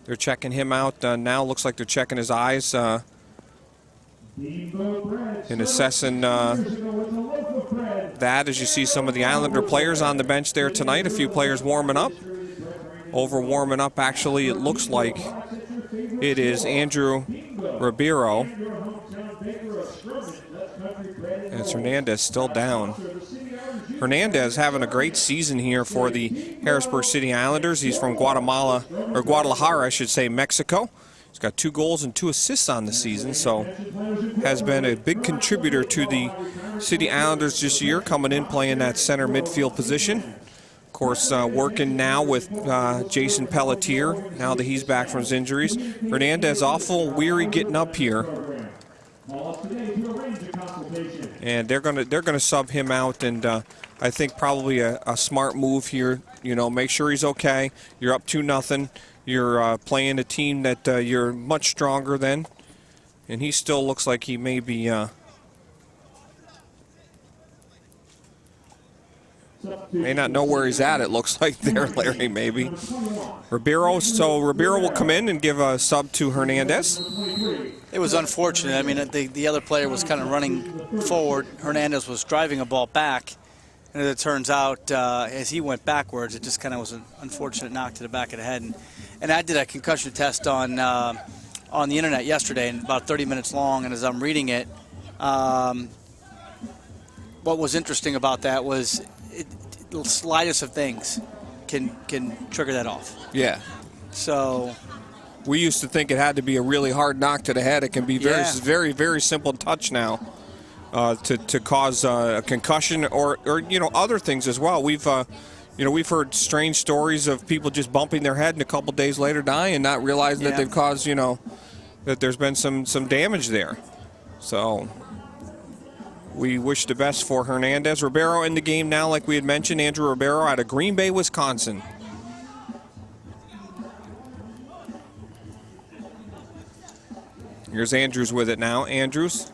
they're checking him out. Now looks like they're checking his eyes and assessing that, as you see some of the Islander players on the bench there tonight. A few players warming up. Over warming up, actually, it looks like it is Andrew Ribeiro. And it's Hernandez still down. Hernandez having a great season here for the Harrisburg City Islanders. He's from Guadalajara, I should say, Mexico. He's got 2 goals and 2 assists on the season, so has been a big contributor to the City Islanders this year, coming in playing that center midfield position. Of course, working now with Jason Pelletier, now that he's back from his injuries. Hernandez awful weary getting up here. And they're gonna sub him out, and I think probably a smart move here. You know, make sure he's okay. You're up 2-0. You're playing a team that you're much stronger than, and he still looks like he may be. May not know where he's at, it looks like there, Larry, maybe. Ribeiro, so Ribeiro will come in and give a sub to Hernandez. It was unfortunate. I mean, the other player was kind of running forward. Hernandez was driving a ball back. And as it turns out, as he went backwards, it just kind of was an unfortunate knock to the back of the head. And I did a concussion test on the internet yesterday, and about 30 minutes long. And as I'm reading it, what was interesting about that was the slightest of things can trigger that off. Yeah. So we used to think it had to be a really hard knock to the head. It can be very, very simple touch now to cause a concussion or other things as well. We've heard strange stories of people just bumping their head and a couple days later dying and not realizing that they've caused that there's been some damage there. So we wish the best for Hernandez. Ribeiro in the game now, like we had mentioned. Andrew Ribeiro out of Green Bay, Wisconsin. Here's Andrews with it now. Andrews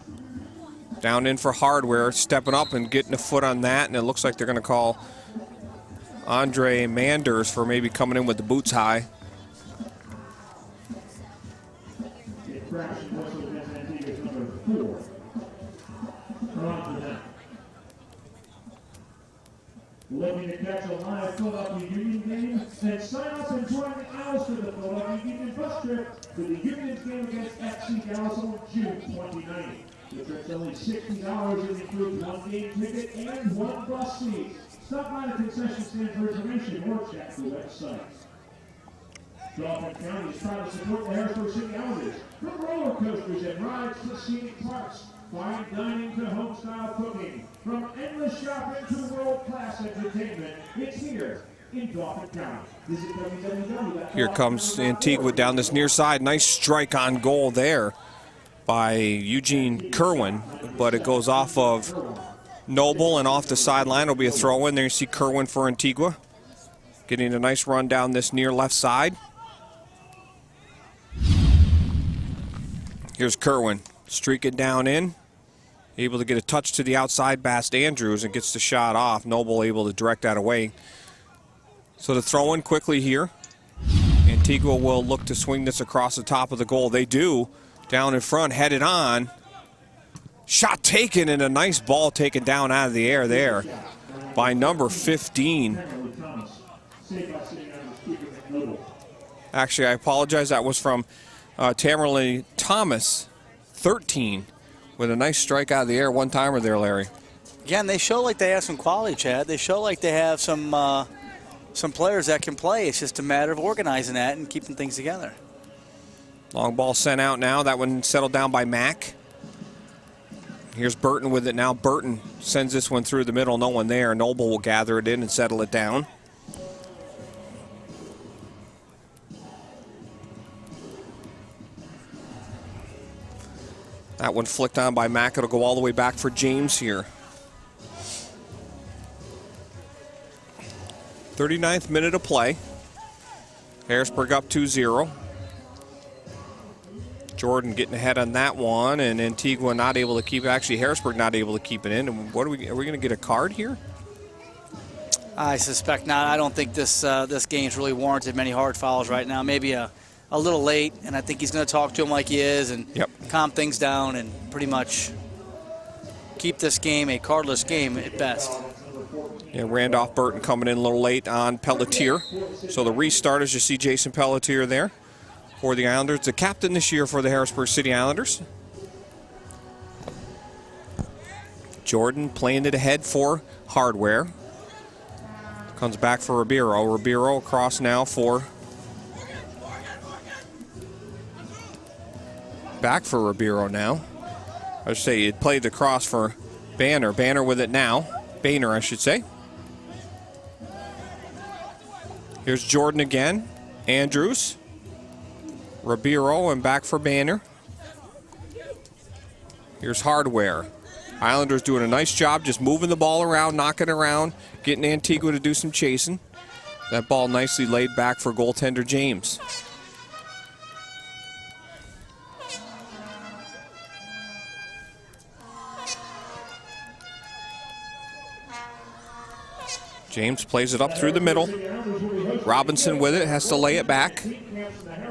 down in for Hardware, stepping up and getting a foot on that, and it looks like they're going to call Andre Manders for maybe coming in with the boots high. Infraction whistle against Antigua's number 4. On to them. Looking to catch a live Philadelphia Union game? Then sign up and join the Owls for the Philadelphia Union bus trip to the Union's game against FC Dallas on June 29th. The trip's only $60 and includes one game ticket and one bus seat. Stop by the concession stand for information or check the website. Dauphin County is proud to support the Harrisburg City Islanders. From roller coasters and rides to scenic parks, fine dining to home-style cooking, from endless shopping to world-class entertainment, it's here in Dauphin County. Visit www.dauphin.com. Here comes Antigua down this near side. Nice strike on goal there by Eugene Kerwin, but it goes off of Noble and off the sideline. It'll be a throw-in. There you see Kerwin for Antigua, getting a nice run down this near left side. Here's Kerwin streaking down in, able to get a touch to the outside past Andrews and gets the shot off. Noble able to direct that away. So the throw-in quickly here. Antigua will look to swing this across the top of the goal. They do. Down in front, headed on. Shot taken, and a nice ball taken down out of the air there by number 15. Actually, I apologize. That was from Tamerlane Thomas, 13, with a nice strike out of the air. One-timer there, Larry. Again, they show like they have some quality, Chad. They show like they have some players that can play. It's just a matter of organizing that and keeping things together. Long ball sent out now. That one settled down by Mack. Here's Burton with it now. Burton sends this one through the middle. No one there. Noble will gather it in and settle it down. That one flicked on by Mack. It'll go all the way back for James here. 39th minute of play. Harrisburg up 2-0. Jordan getting ahead on that one, and Antigua not able to keep it. Actually, Harrisburg not able to keep it in. And what are we going to get a card here? I suspect not. I don't think this game's really warranted many hard fouls right now. Maybe a little late, and I think he's going to talk to him like he is and calm things down and pretty much keep this game a cardless game at best. Yeah, Randolph Burton coming in a little late on Pelletier. So the restart, as you see Jason Pelletier there for the Islanders. The captain this year for the Harrisburg City Islanders. Jordan playing it ahead for Hardware. Comes back for Ribeiro. Ribeiro across now for... Back for Ribeiro now. I should say it played the cross for Banner. Banner with it now. Boehner, I should say. Here's Jordan again. Andrews. Ribeiro and back for Banner. Here's Hardware. Islanders doing a nice job just moving the ball around, knocking around, getting Antigua to do some chasing. That ball nicely laid back for goaltender James. James plays it up through the middle. Robinson with it, has to lay it back.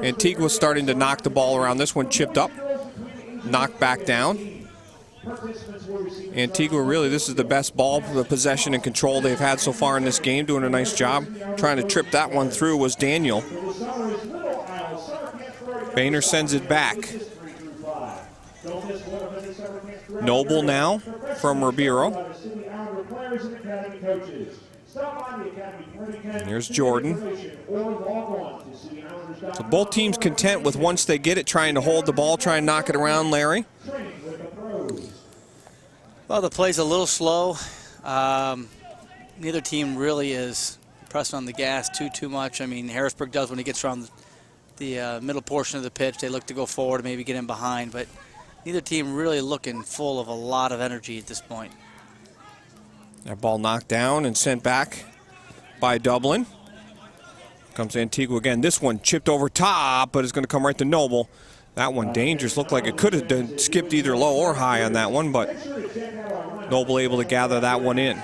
Antigua starting to knock the ball around. This one chipped up, knocked back down. Antigua, really, this is the best ball possession and control they've had so far in this game, doing a nice job. Trying to trip that one through was Daniel. Boehner sends it back. Noble now from Ribeiro. And here's Jordan. So both teams content with once they get it, trying to hold the ball, try and knock it around, Larry. Well, the play's a little slow. Neither team really is pressing on the gas too much. I mean, Harrisburg does when he gets around the middle portion of the pitch. They look to go forward, maybe get in behind, but neither team really looking full of a lot of energy at this point. That ball knocked down and sent back by Dublin. Comes Antigua again. This one chipped over top, but it's going to come right to Noble. That one dangerous. Looked like it could have skipped either low or high on that one, but Noble able to gather that one in.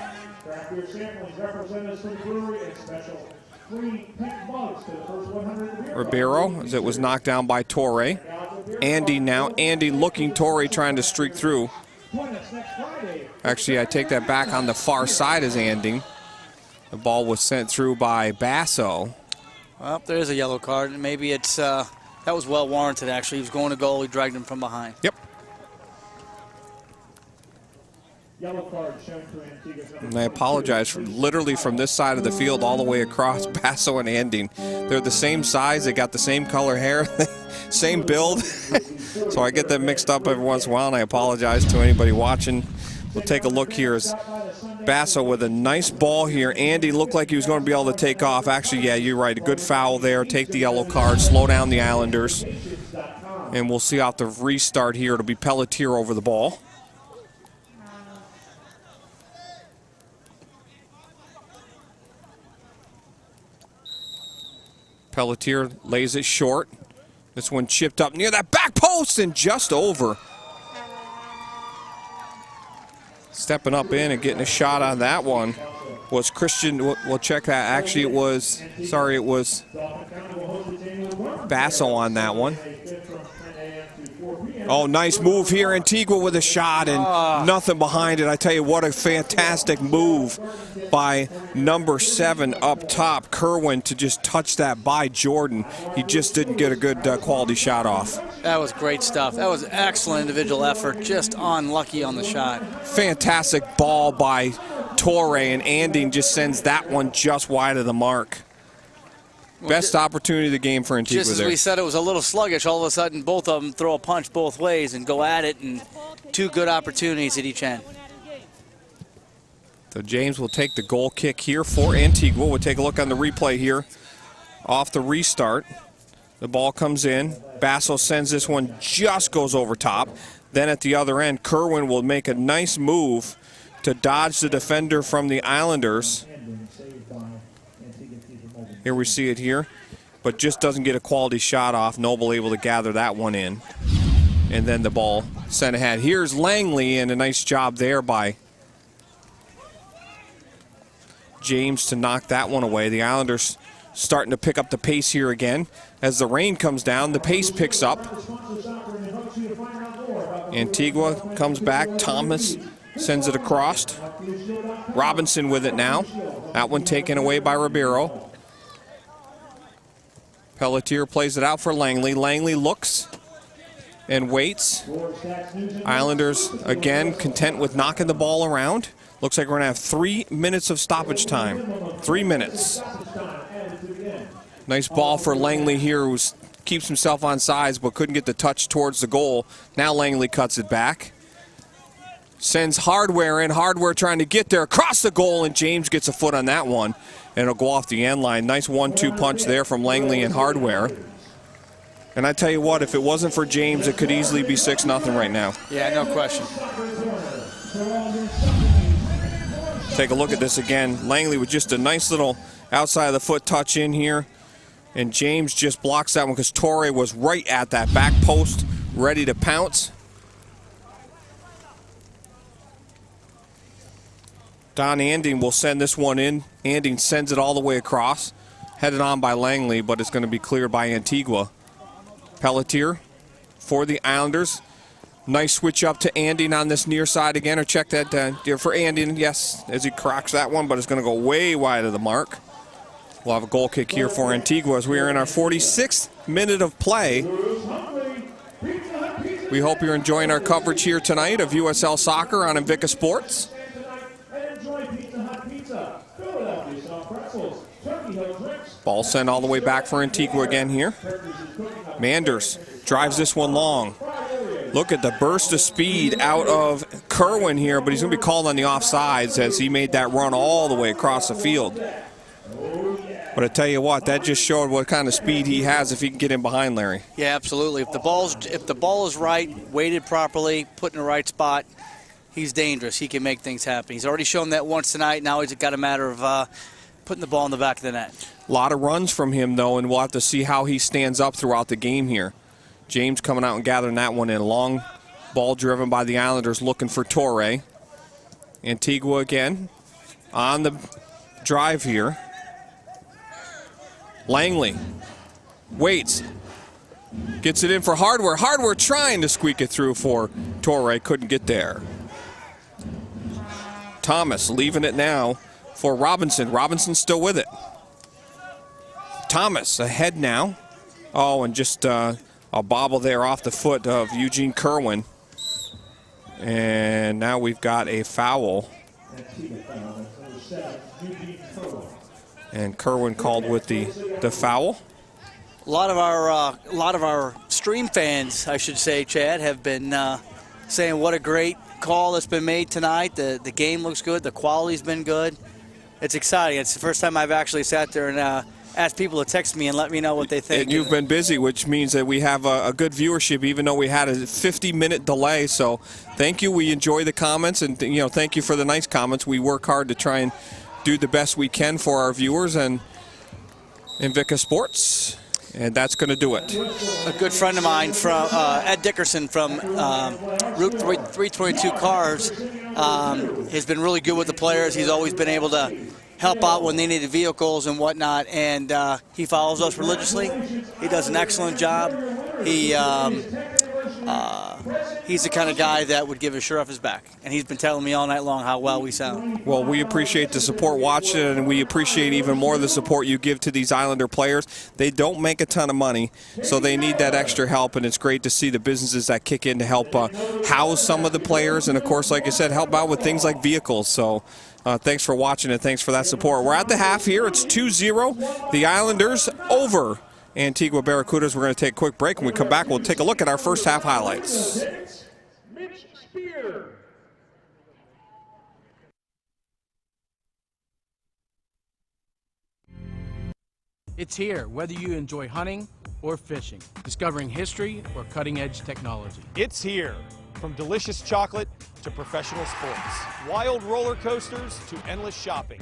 Ribeiro, as it was knocked down by Torre. Andy now. Andy looking Torrey trying to streak through. Actually, I take that back. On the far side is Andy. The ball was sent through by Basso. Well, there is a yellow card, and maybe it's that was well warranted. Actually, he was going to goal. He dragged him from behind. Yep. Yellow card shown for Antigua. And I apologize for literally from this side of the field all the way across. Basso and Andy. They're the same size. They got the same color hair, same build. So I get them mixed up every once in a while, and I apologize to anybody watching. We'll take a look here as Basso with a nice ball here. Andy looked like he was going to be able to take off. Actually, yeah, you're right. A good foul there. Take the yellow card. Slow down the Islanders. And we'll see out the restart here. It'll be Pelletier over the ball. Pelletier lays it short. This one chipped up near that back post and just over. Stepping up in and getting a shot on that one was Christian. We'll check that. Actually, it was Basso on that one. Oh, nice move here. Antigua with a shot and nothing behind it. I tell you what, a fantastic move by number 7 up top, Kerwin, to just touch that by Jordan. He just didn't get a good quality shot off. That was great stuff. That was excellent individual effort, just unlucky on the shot. Fantastic ball by Torre, and Andy just sends that one just wide of the mark. Best opportunity of the game for Antigua just as there. we said, it was a little sluggish. All of a sudden, both of them throw a punch both ways and go at it, and 2 good opportunities at each end. So James will take the goal kick here for Antigua. We'll take a look on the replay here. Off the restart, the ball comes in. Basso sends this one, just goes over top. Then at the other end, Kerwin will make a nice move to dodge the defender from the Islanders. Here we see it here, but just doesn't get a quality shot off. Noble able to gather that one in. And then the ball sent ahead. Here's Langley, and a nice job there by James to knock that one away. The Islanders starting to pick up the pace here again. As the rain comes down, the pace picks up. Antigua comes back. Thomas sends it across. Robinson with it now. That one taken away by Ribeiro. Pelletier plays it out for Langley. Langley looks and waits. Islanders, again, content with knocking the ball around. Looks like we're going to have 3 minutes of stoppage time. 3 minutes. Nice ball for Langley here, who keeps himself on sides but couldn't get the touch towards the goal. Now Langley cuts it back. Sends Hardware in. Hardware trying to get there across the goal, and James gets a foot on that one. And it'll go off the end line. Nice 1-2 punch there from Langley and Hardware. And I tell you what, if it wasn't for James, it could easily be 6-0 right now. Yeah, no question. Take a look at this again. Langley with just a nice little outside of the foot touch in here. And James just blocks that one because Torre was right at that back post, ready to pounce. Don Anding will send this one in. Anding sends it all the way across. Headed on by Langley, but it's going to be cleared by Antigua. Pelletier for the Islanders. Nice switch up to Anding on this near side again. Or check that for Anding, yes, as he cracks that one, but it's going to go way wide of the mark. We'll have a goal kick here for Antigua as we are in our 46th minute of play. We hope you're enjoying our coverage here tonight of USL Soccer on Invicta Sports. Ball sent all the way back for Antigua again here. Manders drives this one long. Look at the burst of speed out of Kerwin here, but he's going to be called on the offsides as he made that run all the way across the field. But I tell you what, that just showed what kind of speed he has if he can get in behind Larry. Yeah, absolutely. If the ball is right, weighted properly, put in the right spot, he's dangerous. He can make things happen. He's already shown that once tonight. Now he's got a matter of putting the ball in the back of the net. A lot of runs from him, though, and we'll have to see how he stands up throughout the game here. James coming out and gathering that one in. Long ball driven by the Islanders looking for Torre. Antigua again on the drive here. Langley waits. Gets it in for Hardware. Hardware trying to squeak it through for Torre. Couldn't get there. Thomas leaving it now for Robinson. Robinson still with it. Thomas ahead now. Oh, and just a bobble there off the foot of Eugene Kerwin. And now we've got a foul. And Kerwin called with the foul. A lot of our stream fans, I should say, Chad, have been saying what a great call that's been made tonight. The game looks good. The quality's been good. It's exciting. It's the first time I've actually sat there and asked people to text me and let me know what they think. And you've been busy, which means that we have a good viewership, even though we had a 50-minute delay. So thank you. We enjoy the comments, and thank you for the nice comments. We work hard to try and do the best we can for our viewers and Invicta Sports. And that's going to do it. A good friend of mine, from Ed Dickerson from Route 322 Cars, has been really good with the players. He's always been able to help out when they needed vehicles and whatnot, and he follows us religiously. He does an excellent job. He's the kind of guy that would give his shirt off his back, and he's been telling me all night long how well we sound. Well, we appreciate the support watching, and we appreciate even more the support you give to these Islander players. They don't make a ton of money, so they need that extra help, and it's great to see the businesses that kick in to help house some of the players, and of course, like I said, help out with things like vehicles. So thanks for watching, and thanks for that support. We're at the half here. It's 2-0. The Islanders over Antigua Barracudas. We're going to take a quick break. When we come back, we'll take a look at our first half highlights. It's here, whether you enjoy hunting or fishing, discovering history or cutting-edge technology. It's here. From delicious chocolate to professional sports, wild roller coasters to endless shopping.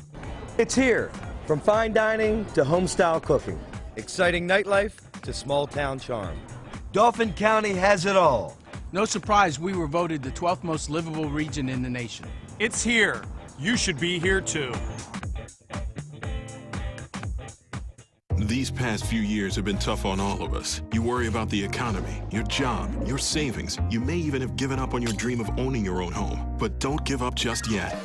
It's here. From fine dining to home-style cooking. Exciting nightlife to small-town charm. Dauphin County has it all. No surprise we were voted the 12th most livable region in the nation. It's here. You should be here too. These past few years have been tough on all of us. You worry about the economy, your job, your savings. You may even have given up on your dream of owning your own home. But don't give up just yet.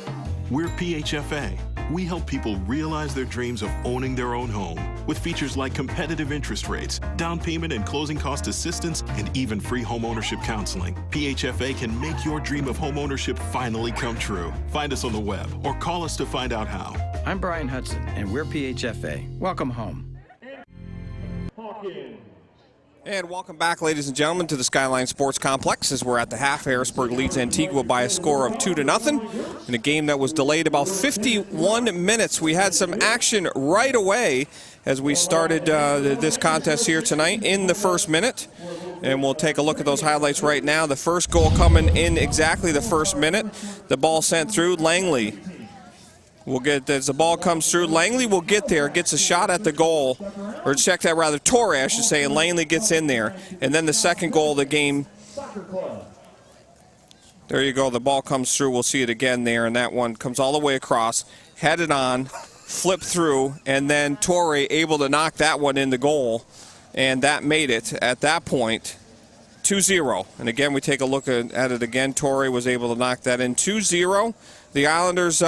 We're PHFA. We help people realize their dreams of owning their own home with features like competitive interest rates, down payment and closing cost assistance, and even free home ownership counseling. PHFA can make your dream of home ownership finally come true. Find us on the web or call us to find out how. I'm Brian Hudson, and we're PHFA. Welcome home. And welcome back, ladies and gentlemen, to the Skyline Sports Complex as we're at the half. Harrisburg leads Antigua by a score of 2-0 in a game that was delayed about 51 minutes. We had some action right away as we started this contest here tonight in the first minute. And we'll take a look at those highlights right now. The first goal coming in exactly the first minute. The ball sent through. Langley will get, as the ball comes through, Langley will get there, gets a shot at the goal, or check that rather, Torre, I should say, and Langley gets in there. And then the second goal of the game, there you go, the ball comes through, we'll see it again there, and that one comes all the way across, headed on, flipped through, and then Torre able to knock that one in the goal, and that made it at that point 2-0. And again, we take a look at it again. Torre was able to knock that in 2-0. The Islanders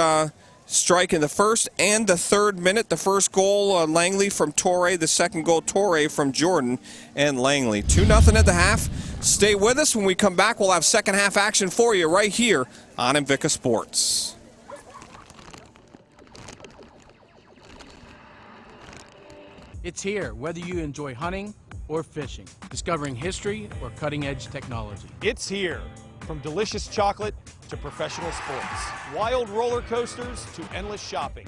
strike in the first and the third minute. The first goal, Langley from Torre. The second goal, Torre from Jordan and Langley. 2-0 at the half. Stay with us. When we come back, we'll have second half action for you right here on Invicta Sports. It's here, whether you enjoy hunting or fishing, discovering history or cutting-edge technology. It's here. From delicious chocolate to professional sports, wild roller coasters to endless shopping.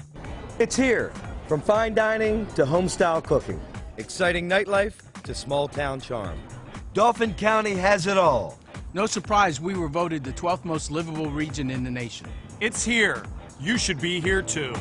It's here. From fine dining to home-style cooking. Exciting nightlife to small-town charm. Dauphin County has it all. No surprise we were voted the 12th most livable region in the nation. It's here. You should be here too.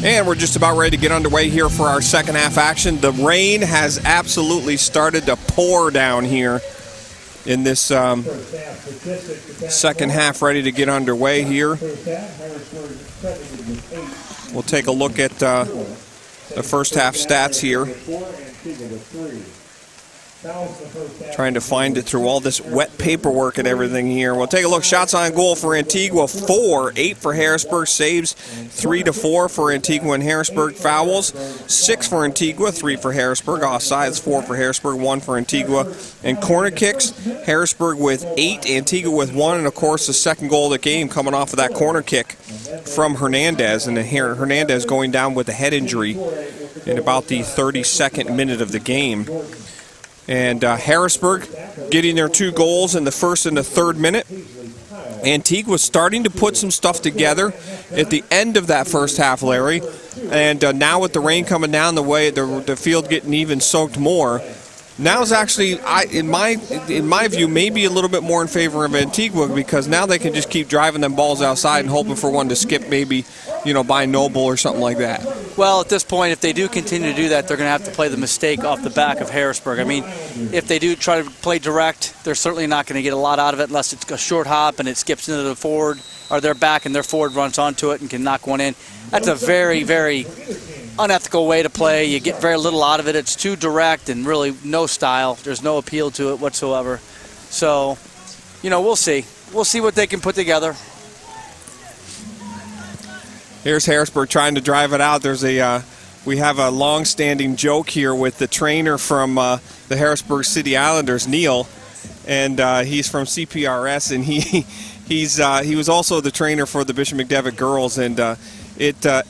And we're just about ready to get underway here for our second half action. The rain has absolutely started to pour down here in this second half, ready to get underway here. We'll take a look at the first half stats here. Trying to find it through all this wet paperwork and everything here. We'll take a look. Shots on goal for Antigua, 4. 8 for Harrisburg. Saves, 3-4 for Antigua and Harrisburg. Fouls, 6 for Antigua, 3 for Harrisburg. Offsides, 4 for Harrisburg, 1 for Antigua. And corner kicks, Harrisburg with 8, Antigua with 1. And, of course, the second goal of the game coming off of that corner kick from Hernandez. And Hernandez going down with a head injury in about the 32nd minute of the game. And Harrisburg getting their 2 goals in the first and the third minute. Antigua starting to put some stuff together at the end of that first half, Larry. And now with the rain coming down the way, the field getting even soaked more. Now is actually, in my view, maybe a little bit more in favor of Antigua, because now they can just keep driving them balls outside and hoping for one to skip, maybe, by Noble or something like that. Well, at this point, if they do continue to do that, they're going to have to play the mistake off the back of Harrisburg. I mean, if they do try to play direct, they're certainly not going to get a lot out of it unless it's a short hop and it skips into the forward, or their back and their forward runs onto it and can knock one in. That's a very, very unethical way to play. You get very little out of it. It's too direct and really no style. There's no appeal to it whatsoever. So, we'll see. We'll see what they can put together. Here's Harrisburg trying to drive it out. We have a long-standing joke here with the trainer from the Harrisburg City Islanders, Neil, and he's from CPRS, and he was also the trainer for the Bishop McDevitt girls, and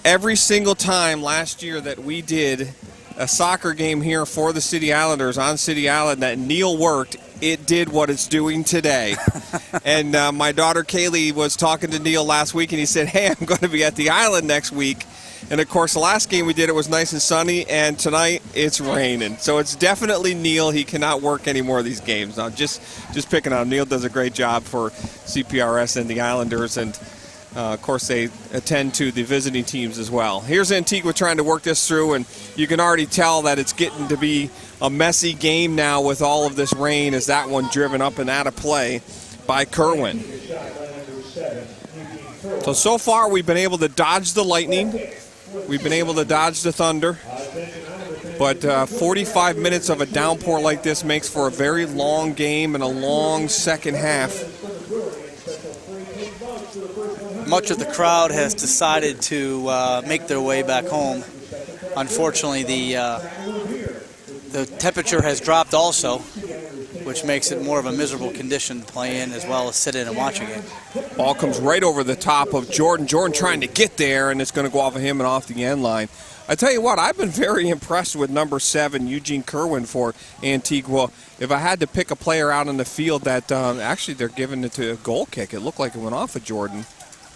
every single time last year that we did a soccer game here for the City Islanders on City Island that Neil worked, it did what it's doing today. And my daughter Kaylee was talking to Neil last week, and he said, hey, I'm going to be at the island next week. And, of course, the last game we did, it was nice and sunny, and tonight it's raining. So it's definitely Neil. He cannot work any more of these games. Now, just picking on him. Neil does a great job for CPRS and the Islanders, and of course, they attend to the visiting teams as well. Here's Antigua trying to work this through, and you can already tell that it's getting to be a messy game now with all of this rain, as that one driven up and out of play by Kerwin. So far we've been able to dodge the lightning. We've been able to dodge the thunder. But 45 minutes of a downpour like this makes for a very long game and a long second half. Much of the crowd has decided to make their way back home. Unfortunately, the temperature has dropped also, which makes it more of a miserable condition to play in as well as sit in and watch a game. Ball comes right over the top of Jordan. Jordan trying to get there, and it's going to go off of him and off the end line. I tell you what, I've been very impressed with number 7, Eugene Kerwin for Antigua. If I had to pick a player out on the field that actually they're giving it to a goal kick, it looked like it went off of Jordan.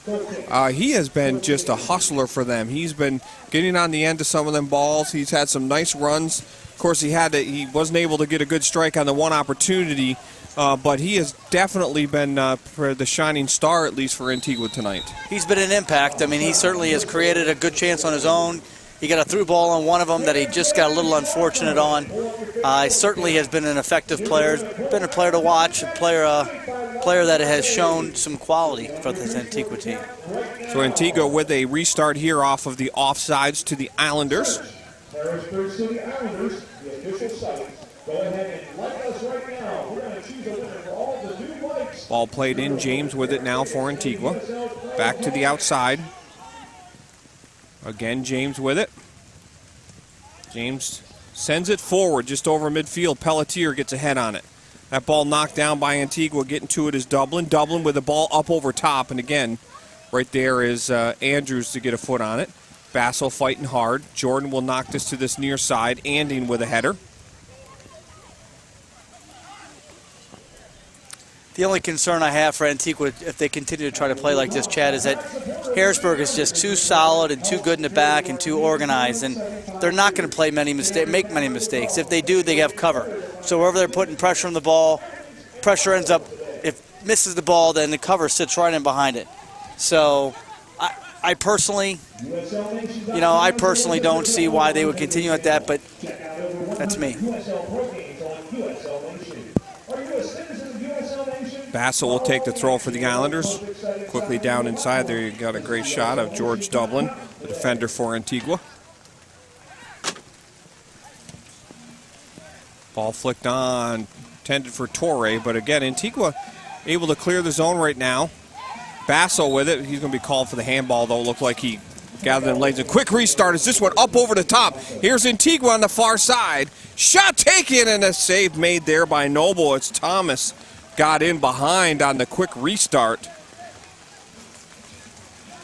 He has been just a hustler for them. He's been getting on the end of some of them balls. He's had some nice runs. Of course, he wasn't able to get a good strike on the one opportunity, but he has definitely been the shining star, at least for Antigua tonight. He's been an impact. I mean, he certainly has created a good chance on his own. He got a through ball on one of them that he just got a little unfortunate on. He certainly has been an effective player. Been a player to watch, a player that has shown some quality for this Antigua team. So Antigua with a restart here off of the offsides to the Islanders. Harrisburg City Islanders, the official site. Go ahead and like us right now. We're going to choose a winner for all the new likes. Ball played in. James with it now for Antigua. Back to the outside. Again, James with it. James sends it forward just over midfield. Pelletier gets a head on it. That ball knocked down by Antigua. Getting to it is Dublin. Dublin with the ball up over top. And again, right there is Andrews to get a foot on it. Bassel fighting hard. Jordan will knock this to this near side. Anding with a header. The only concern I have for Antigua, if they continue to try to play like this, Chad, is that Harrisburg is just too solid and too good in the back and too organized, and they're not going to make many mistakes. If they do, they have cover. So wherever they're putting pressure on the ball, pressure ends up, if misses the ball, then the cover sits right in behind it. So I personally don't see why they would continue at that, but that's me. Bassel will take the throw for the Islanders. Quickly down inside there, you got a great shot of George Dublin, the defender for Antigua. Ball flicked on, intended for Torre, but again, Antigua able to clear the zone right now. Bassel with it. He's going to be called for the handball, though. Looked like he gathered them legs. A quick restart as this one up over the top. Here's Antigua on the far side. Shot taken and a save made there by Noble. It's Thomas got in behind on the quick restart.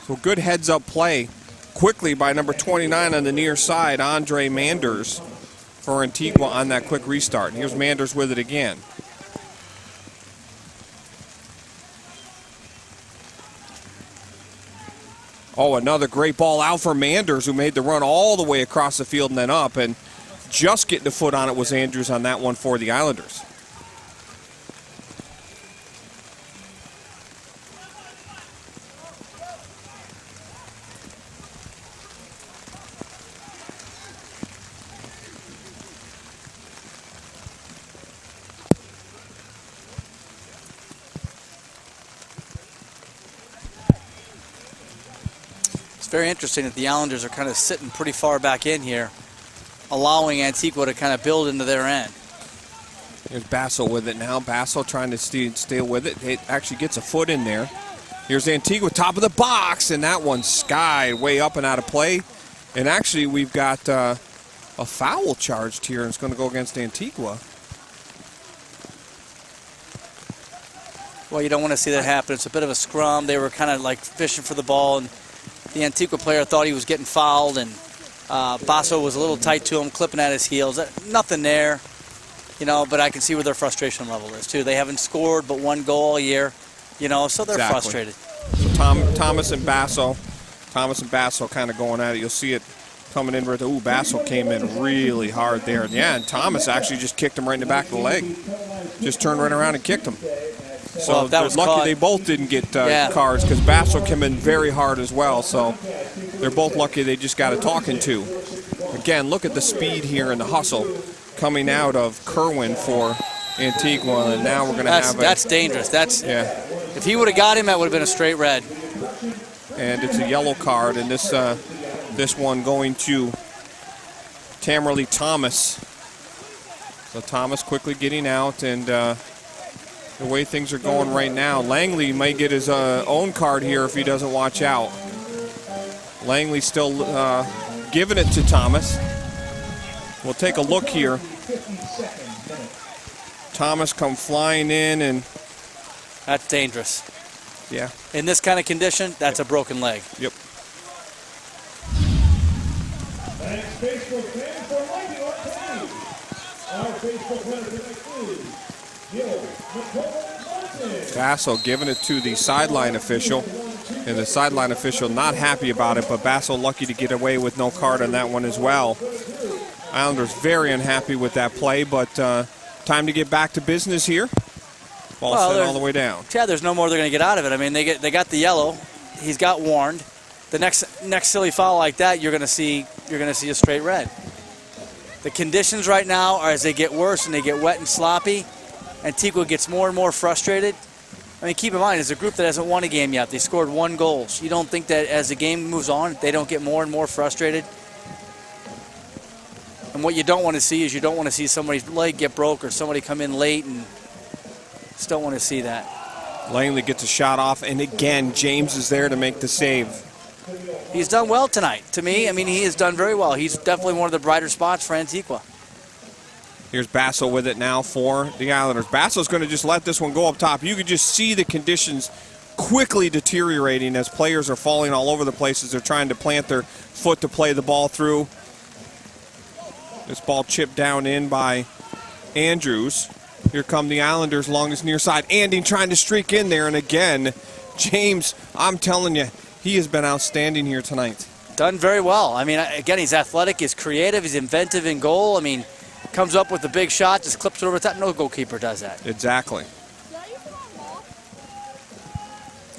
So good heads-up play quickly by number 29 on the near side, Andre Manders, for Antigua on that quick restart. Here's Manders with it again. Oh, another great ball out for Manders, who made the run all the way across the field and then up, and just getting the foot on it was Andrews on that one for the Islanders. Very interesting that the Islanders are kind of sitting pretty far back in here, allowing Antigua to kind of build into their end. Here's Bassel with it now. Bassel trying to stay with it. It actually gets a foot in there. Here's Antigua, top of the box, and that one's skied way up and out of play. And actually, we've got a foul charged here, and it's going to go against Antigua. Well, you don't want to see that happen. It's a bit of a scrum. They were kind of like fishing for the ball, and the Antigua player thought he was getting fouled, and Basso was a little tight to him, clipping at his heels. Nothing there, but I can see where their frustration level is, too. They haven't scored but one goal all year, so they're frustrated. So Thomas and Basso kind of going at it. You'll see it coming in right there. Ooh, Basso came in really hard there. And Thomas actually just kicked him right in the back of the leg. Just turned right around and kicked him. So well, that was lucky caught. They both didn't get cards, because Basso came in very hard as well. So they're both lucky they just got a talking to. Again, look at the speed here and the hustle coming out of Kerwin for Antigua, and now we're going to have that's dangerous. If he would have got him, that would have been a straight red. And it's a yellow card, and this one going to Tamerlee Thomas. So Thomas quickly getting out, and the way things are going right now, Langley might get his own card here if he doesn't watch out. Langley still giving it to Thomas. We'll take a look here. Thomas come flying in, and that's dangerous. Yeah. In this kind of condition, that's a broken leg. Yep. Thanks, Facebook fans, for liking our play. Our Facebook winner tonight is Basso giving it to the sideline official, and the sideline official not happy about it, but Basso lucky to get away with no card on that one as well. Islanders very unhappy with that play, but time to get back to business here. Ball set all the way down. Yeah, there's no more they're going to get out of it. I mean, they got the yellow. He's got warned. The next silly foul like that, you're going to see a straight red. The conditions right now are, as they get worse and they get wet and sloppy, Antigua gets more and more frustrated. I mean, keep in mind, it's a group that hasn't won a game yet. They scored 1 goal. You don't think that as the game moves on, they don't get more and more frustrated? And what you don't want to see is you don't want to see somebody's leg get broke or somebody come in late, and just don't want to see that. Langley gets a shot off, and again, James is there to make the save. He's done well tonight. To me, I mean, he has done very well. He's definitely one of the brighter spots for Antigua. Here's Basso with it now for the Islanders. Basso's going to just let this one go up top. You could just see the conditions quickly deteriorating as players are falling all over the place as they're trying to plant their foot to play the ball through. This ball chipped down in by Andrews. Here come the Islanders along his near side. Anding trying to streak in there, and again, James, I'm telling you, he has been outstanding here tonight. Done very well. I mean, again, he's athletic, he's creative, he's inventive in goal. I mean, comes up with a big shot, just clips it over the top. No goalkeeper does that. Exactly.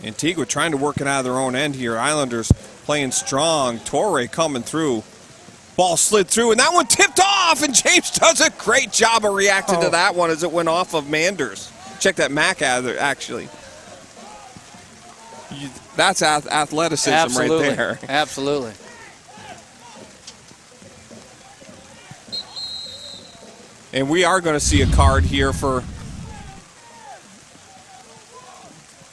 Antigua trying to work it out of their own end here. Islanders playing strong. Torrey coming through. Ball slid through, and that one tipped off, and James does a great job of reacting to that one as it went off of Manders. Check that Mac out there, actually. That's athleticism right there. Absolutely. And we are going to see a card here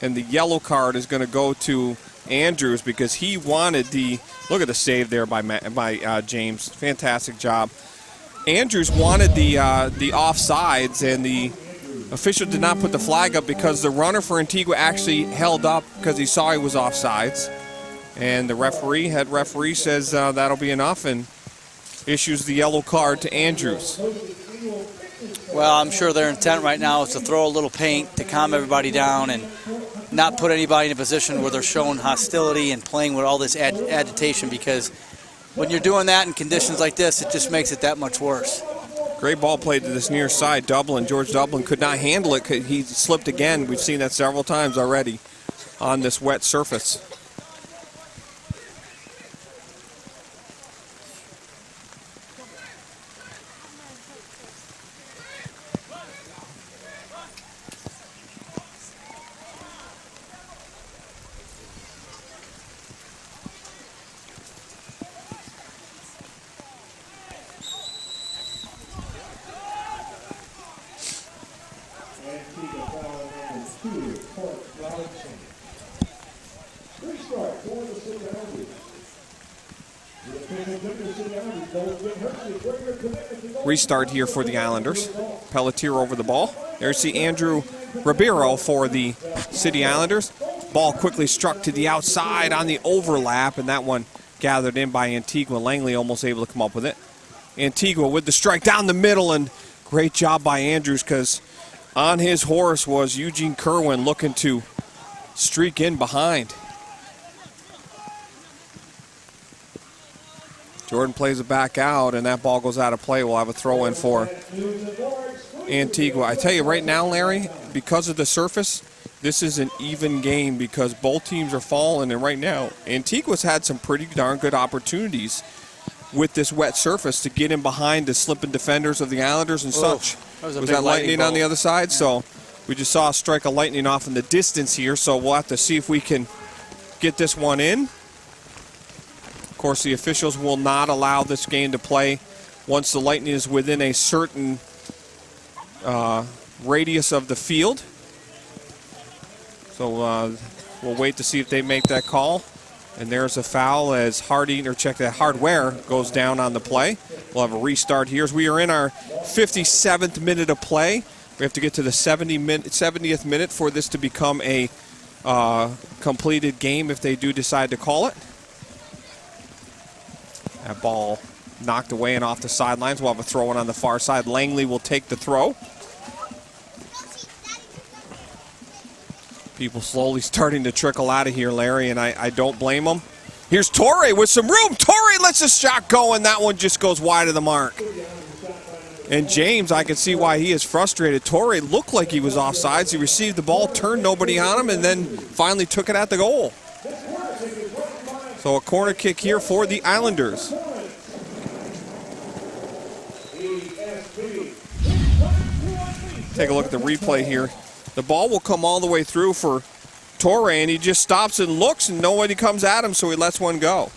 and the yellow card is going to go to Andrews because he wanted the, look at the save there by James. Fantastic job. Andrews wanted the offsides, and the official did not put the flag up because the runner for Antigua actually held up because he saw he was offsides. And the head referee says that'll be enough and issues the yellow card to Andrews. Well, I'm sure their intent right now is to throw a little paint to calm everybody down and not put anybody in a position where they're showing hostility and playing with all this agitation, because when you're doing that in conditions like this, it just makes it that much worse. Great ball played to this near side. George Dublin could not handle it. He slipped again. We've seen that several times already on this wet surface. Restart here for the Islanders. Pelletier over the ball. There's the Andrew Ribeiro for the City Islanders. Ball quickly struck to the outside on the overlap, and that one gathered in by Antigua. Langley almost able to come up with it. Antigua with the strike down the middle, and great job by Andrews because on his horse was Eugene Kerwin looking to streak in behind. Jordan plays it back out, and that ball goes out of play. We'll have a throw-in for Antigua. I tell you right now, Larry, because of the surface, this is an even game because both teams are falling, and right now, Antigua's had some pretty darn good opportunities with this wet surface to get in behind the slipping defenders of the Islanders and such. Was that lightning on the other side? Yeah. So we just saw a strike of lightning off in the distance here, so we'll have to see if we can get this one in. Of course, the officials will not allow this game to play once the Lightning is within a certain radius of the field. So we'll wait to see if they make that call. And there's a foul as Hardware goes down on the play. We'll have a restart here as we are in our 57th minute of play. We have to get to the 70th minute for this to become a completed game if they do decide to call it. That ball knocked away and off the sidelines. We'll have a throw-in on the far side. Langley will take the throw. People slowly starting to trickle out of here, Larry, and I don't blame them. Here's Torrey with some room. Torrey lets the shot go, and that one just goes wide of the mark. And James, I can see why he is frustrated. Torrey looked like he was offsides. He received the ball, turned nobody on him, and then finally took it at the goal. So a corner kick here for the Islanders. Take a look at the replay here. The ball will come all the way through for Torrey, and he just stops and looks, and nobody comes at him, so he lets one go.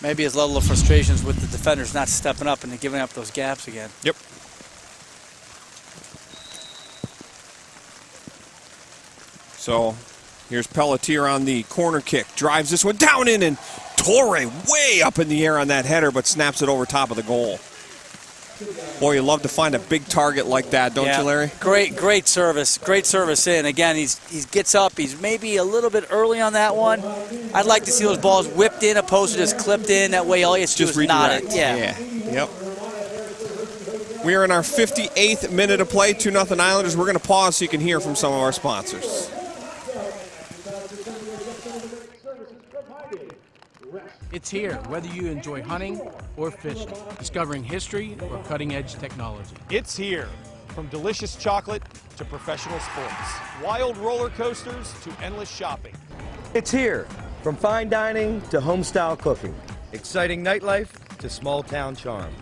Maybe his level of frustrations with the defenders not stepping up and giving up those gaps again. Yep. So here's Pelletier on the corner kick. Drives this one down in, and Torrey way up in the air on that header, but snaps it over top of the goal. Boy, you love to find a big target like that, don't you, Larry? Great service in. Again, he gets up. He's maybe a little bit early on that one. I'd like to see those balls whipped in opposed to just clipped in. That way all he has to do is nod it. Yeah. Yep. We are in our 58th minute of play, 2-0 Islanders. We're going to pause so you can hear from some of our sponsors. It's here, whether you enjoy hunting or fishing, discovering history or cutting-edge technology. It's here. From delicious chocolate to professional sports. Wild roller coasters to endless shopping. It's here. From fine dining to home-style cooking. Exciting nightlife to small-town charm.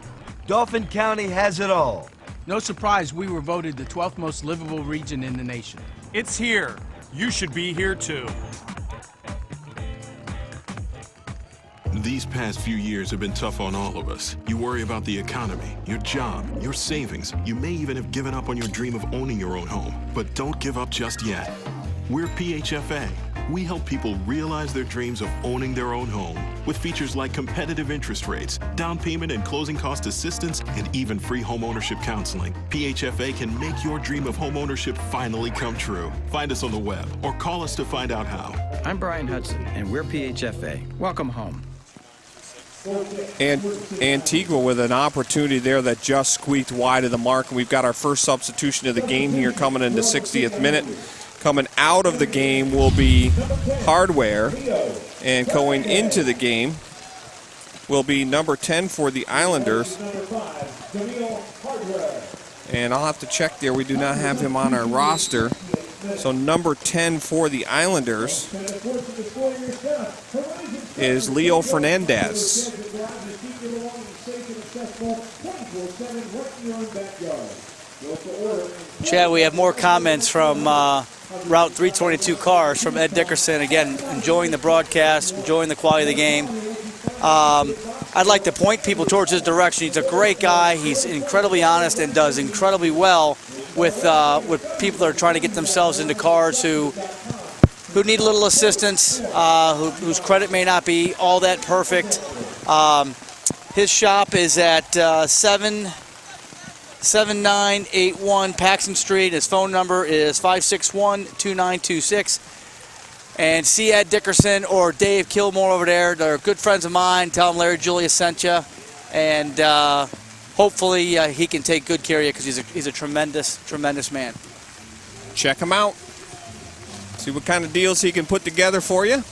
Dauphin County has it all. No surprise, we were voted the 12th most livable region in the nation. It's here. You should be here too. These past few years have been tough on all of us. You worry about the economy, your job, your savings. You may even have given up on your dream of owning your own home. But don't give up just yet. We're PHFA. We help people realize their dreams of owning their own home with features like competitive interest rates, down payment and closing cost assistance, and even free home ownership counseling. PHFA can make your dream of home ownership finally come true. Find us on the web or call us to find out how. I'm Brian Hudson, and we're PHFA. Welcome home. And Antigua with an opportunity there that just squeaked wide of the mark. And we've got our first substitution of the game here coming in the 60th minute. Coming out of the game will be Hardware, and going into the game will be number 10 for the Islanders. And I'll have to check there. We do not have him on our roster. So number 10 for the Islanders is Leo Fernandez. Chad, we have more comments from Route 322 cars from Ed Dickerson. Again, enjoying the broadcast, enjoying the quality of the game. I'd like to point people towards his direction. He's a great guy. He's incredibly honest and does incredibly well with people that are trying to get themselves into cars who need a little assistance, whose credit may not be all that perfect. His shop is at 7981 Paxton Street. His phone number is 561-2926. And see Ed Dickerson or Dave Kilmore over there. They're good friends of mine. Tell them Larry Julius sent you. And hopefully he can take good care of you because he's a tremendous, tremendous man. Check him out. See what kind of deals he can put together for you.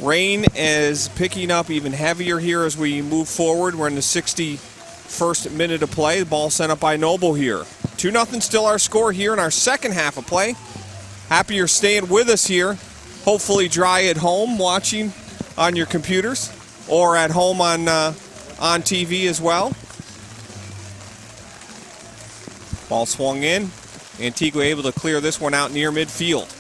Rain is picking up even heavier here as we move forward. We're in the 61st minute of play. The ball sent up by Noble here. 2-0 still our score here in our second half of play. Happy you're staying with us here. Hopefully dry at home watching on your computers or at home on TV as well. Ball swung in. Antigua able to clear this one out near midfield.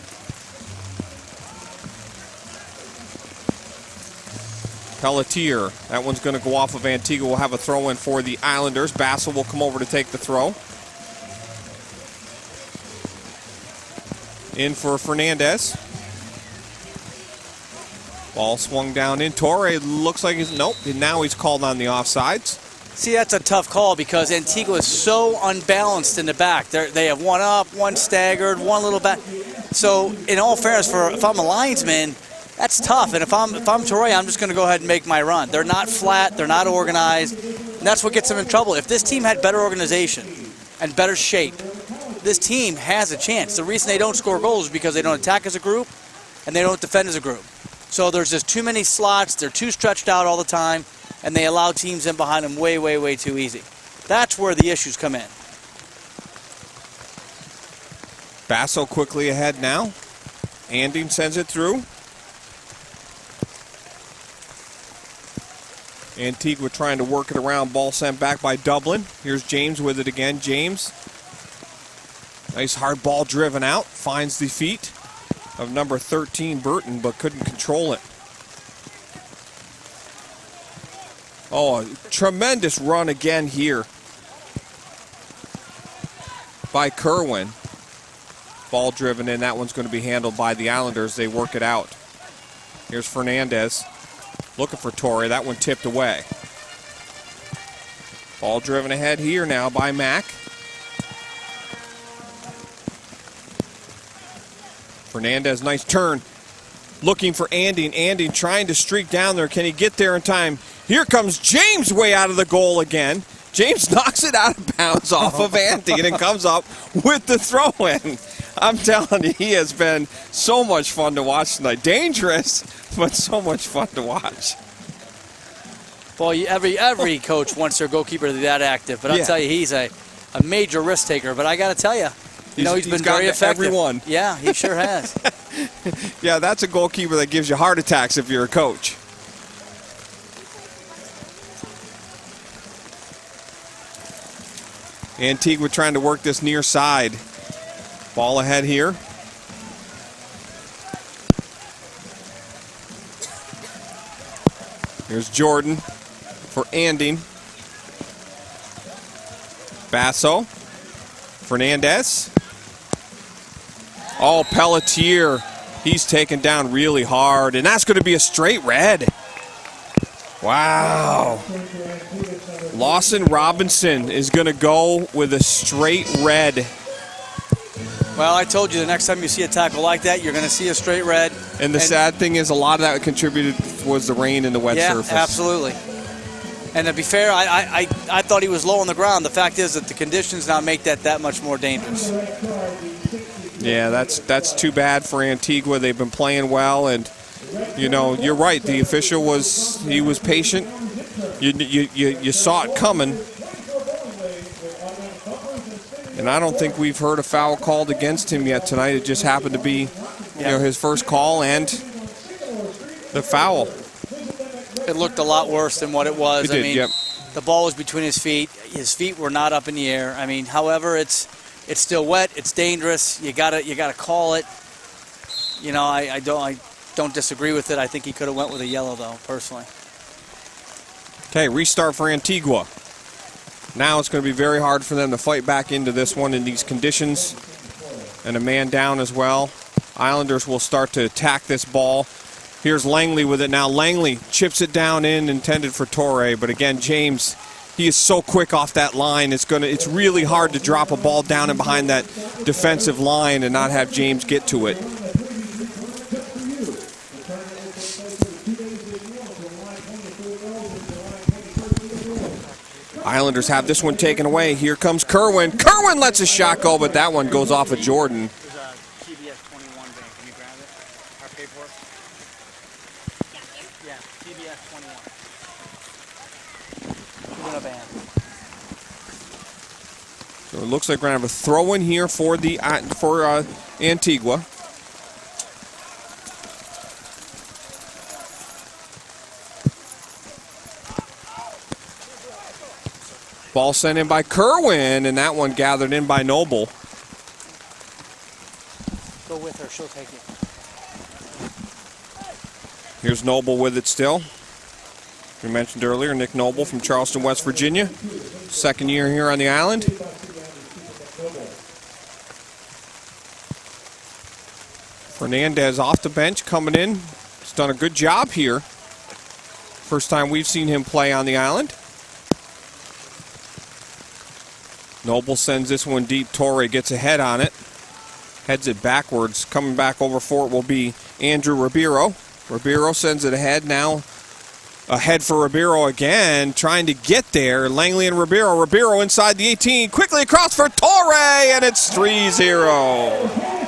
Pelletier, that one's going to go off of Antigua. We'll have a throw in for the Islanders. Bassel will come over to take the throw. In for Fernandez. Ball swung down in. Torre looks like he's, nope, now he's called on the offsides. See, that's a tough call because Antigua is so unbalanced in the back. They have one up, one staggered, one little back. So, in all fairness, if I'm a linesman, that's tough. And if I'm Torre, I'm just going to go ahead and make my run. They're not flat. They're not organized. And that's what gets them in trouble. If this team had better organization and better shape, this team has a chance. The reason they don't score goals is because they don't attack as a group and they don't defend as a group. So there's just too many slots. They're too stretched out all the time, and they allow teams in behind them way, way, way too easy. That's where the issues come in. Basso quickly ahead now. Anding sends it through. Antigua trying to work it around. Ball sent back by Dublin. Here's James with it again. James. Nice hard ball driven out. Finds the feet of number 13, Burton, but couldn't control it. Oh, a tremendous run again here by Kerwin. Ball driven in. That one's going to be handled by the Islanders. They work it out. Here's Fernandez looking for Torre. That one tipped away. Ball driven ahead here now by Mack. Fernandez, nice turn. Looking for Anding. Anding trying to streak down there. Can he get there in time? Here comes James way out of the goal again. James knocks it out of bounds off of Anding and comes up with the throw-in. I'm telling you, he has been so much fun to watch tonight. Dangerous, but so much fun to watch. Well, every coach wants their goalkeeper to be that active, but I'll tell you, he's a major risk taker. But I got to tell you, he's been very effective. Everyone. Yeah, he sure has. Yeah, that's a goalkeeper that gives you heart attacks if you're a coach. Antigua trying to work this near side. Ball ahead here. Here's Jordan for Anding. Basso. Fernandez. Oh, Pelletier. He's taken down really hard, and that's going to be a straight red. Wow. Lawson Robinson is going to go with a straight red. Well, I told you the next time you see a tackle like that, you're going to see a straight red. And the sad thing is a lot of that contributed was the rain and the wet surface. Yeah, absolutely. And to be fair, I thought he was low on the ground. The fact is that the conditions now make that much more dangerous. Yeah, that's too bad for Antigua. They've been playing well, and you know, you're right. The official was patient. You saw it coming. And I don't think we've heard a foul called against him yet tonight. It just happened to be, you know, his first call and the foul. It looked a lot worse than what it was. It did, I mean, yep. The ball was between his feet. His feet were not up in the air. I mean, however, it's still wet. It's dangerous. You gotta call it. You know, I don't disagree with it. I think he could have went with a yellow though, personally. Okay, restart for Antigua. Now it's going to be very hard for them to fight back into this one in these conditions. And a man down as well. Islanders will start to attack this ball. Here's Langley with it now. Langley chips it down in, intended for Torre. But again, James, he is so quick off that line. It's really hard to drop a ball down and behind that defensive line and not have James get to it. Islanders have this one taken away. Here comes Kerwin. Kerwin lets a shot go, but that one goes off of Jordan. TBS 21 van. Can you grab it? Our paperwork? Yeah, TBS 21. We're in a van. So it looks like we're going to have a throw-in here for Antigua. Ball sent in by Kerwin, and that one gathered in by Noble. Go with her, she'll take it. Here's Noble with it still. We mentioned earlier, Nick Noble from Charleston, West Virginia. Second year here on the island. Fernandez off the bench coming in. He's done a good job here. First time we've seen him play on the island. Noble sends this one deep. Torre gets ahead on it. Heads it backwards. Coming back over for it will be Andrew Ribeiro. Ribeiro sends it ahead now. Ahead for Ribeiro again. Trying to get there. Langley and Ribeiro. Ribeiro inside the 18. Quickly across for Torre, and it's 3-0.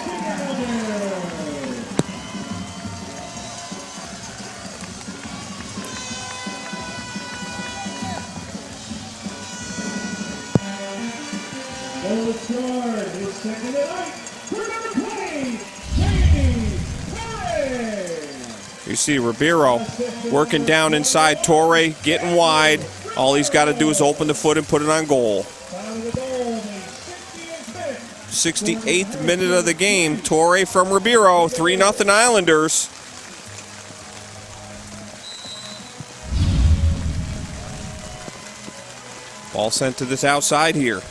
Goal scored, his second tonight, for number 20, James Torre. You see Ribeiro working down inside Torre, getting wide. All he's got to do is open the foot and put it on goal. 68th minute of the game. Torre from Ribeiro, 3-0 Islanders. Ball sent to this outside here.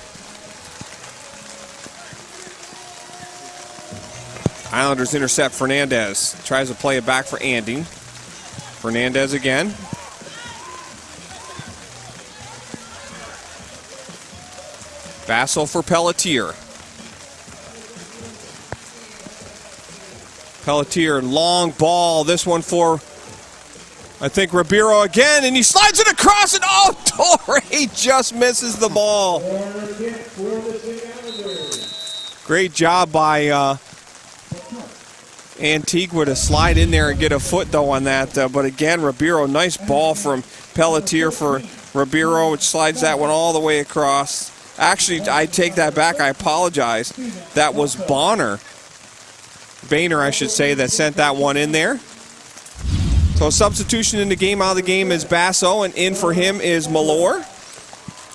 Islanders intercept Fernandez. Tries to play it back for Anding. Fernandez again. Basso for Pelletier. Pelletier, long ball. This one for, I think, Ribeiro again, and he slides it across, and oh, Torre just misses the ball. Great job by Antigua to slide in there and get a foot, though, on that. But again, Ribeiro, nice ball from Pelletier for Ribeiro, which slides that one all the way across. Actually, I take that back. I apologize. That was Bonner. Boehner, I should say, that sent that one in there. So a substitution in the game. Out of the game is Basso, and in for him is Malore.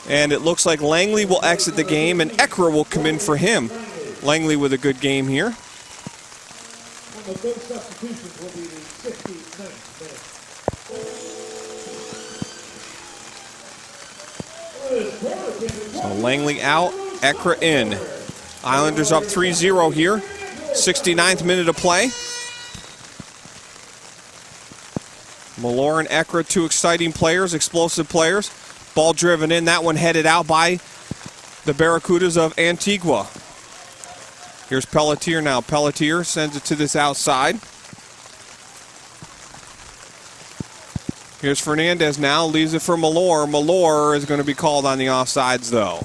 And it looks like Langley will exit the game, and Ekra will come in for him. Langley with a good game here. And the big substitutions will be the 69th minute. So Langley out, Ekra in. Islanders up 3-0 here. 69th minute of play. Malore and Ekra, two exciting players, explosive players. Ball driven in, that one headed out by the Barracudas of Antigua. Here's Pelletier now. Pelletier sends it to this outside. Here's Fernandez now, leaves it for Malore. Malore is going to be called on the offsides though.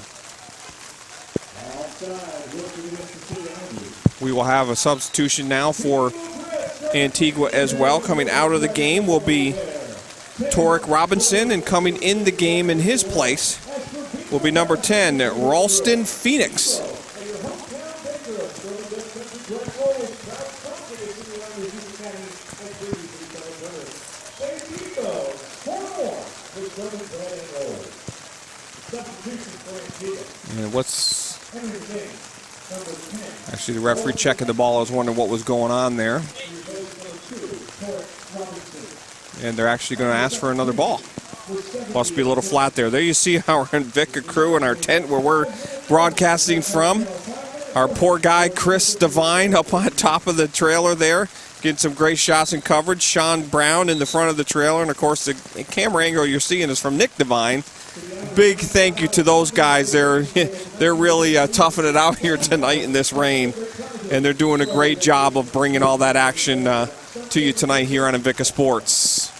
We will have a substitution now for Antigua as well. Coming out of the game will be Torek Robinson, and coming in the game in his place will be number 10, Ralston Phoenix. And what's... Actually, the referee checking the ball. I was wondering what was going on there. And they're actually going to ask for another ball. Must be a little flat there. There you see our Invicta crew in our tent where we're broadcasting from. Our poor guy, Chris Devine, up on top of the trailer there, getting some great shots and coverage. Sean Brown in the front of the trailer. And, of course, the camera angle you're seeing is from Nick Devine. Big thank you to those guys. They're really toughing it out here tonight in this rain. And they're doing a great job of bringing all that action to you tonight here on Invicta Sports.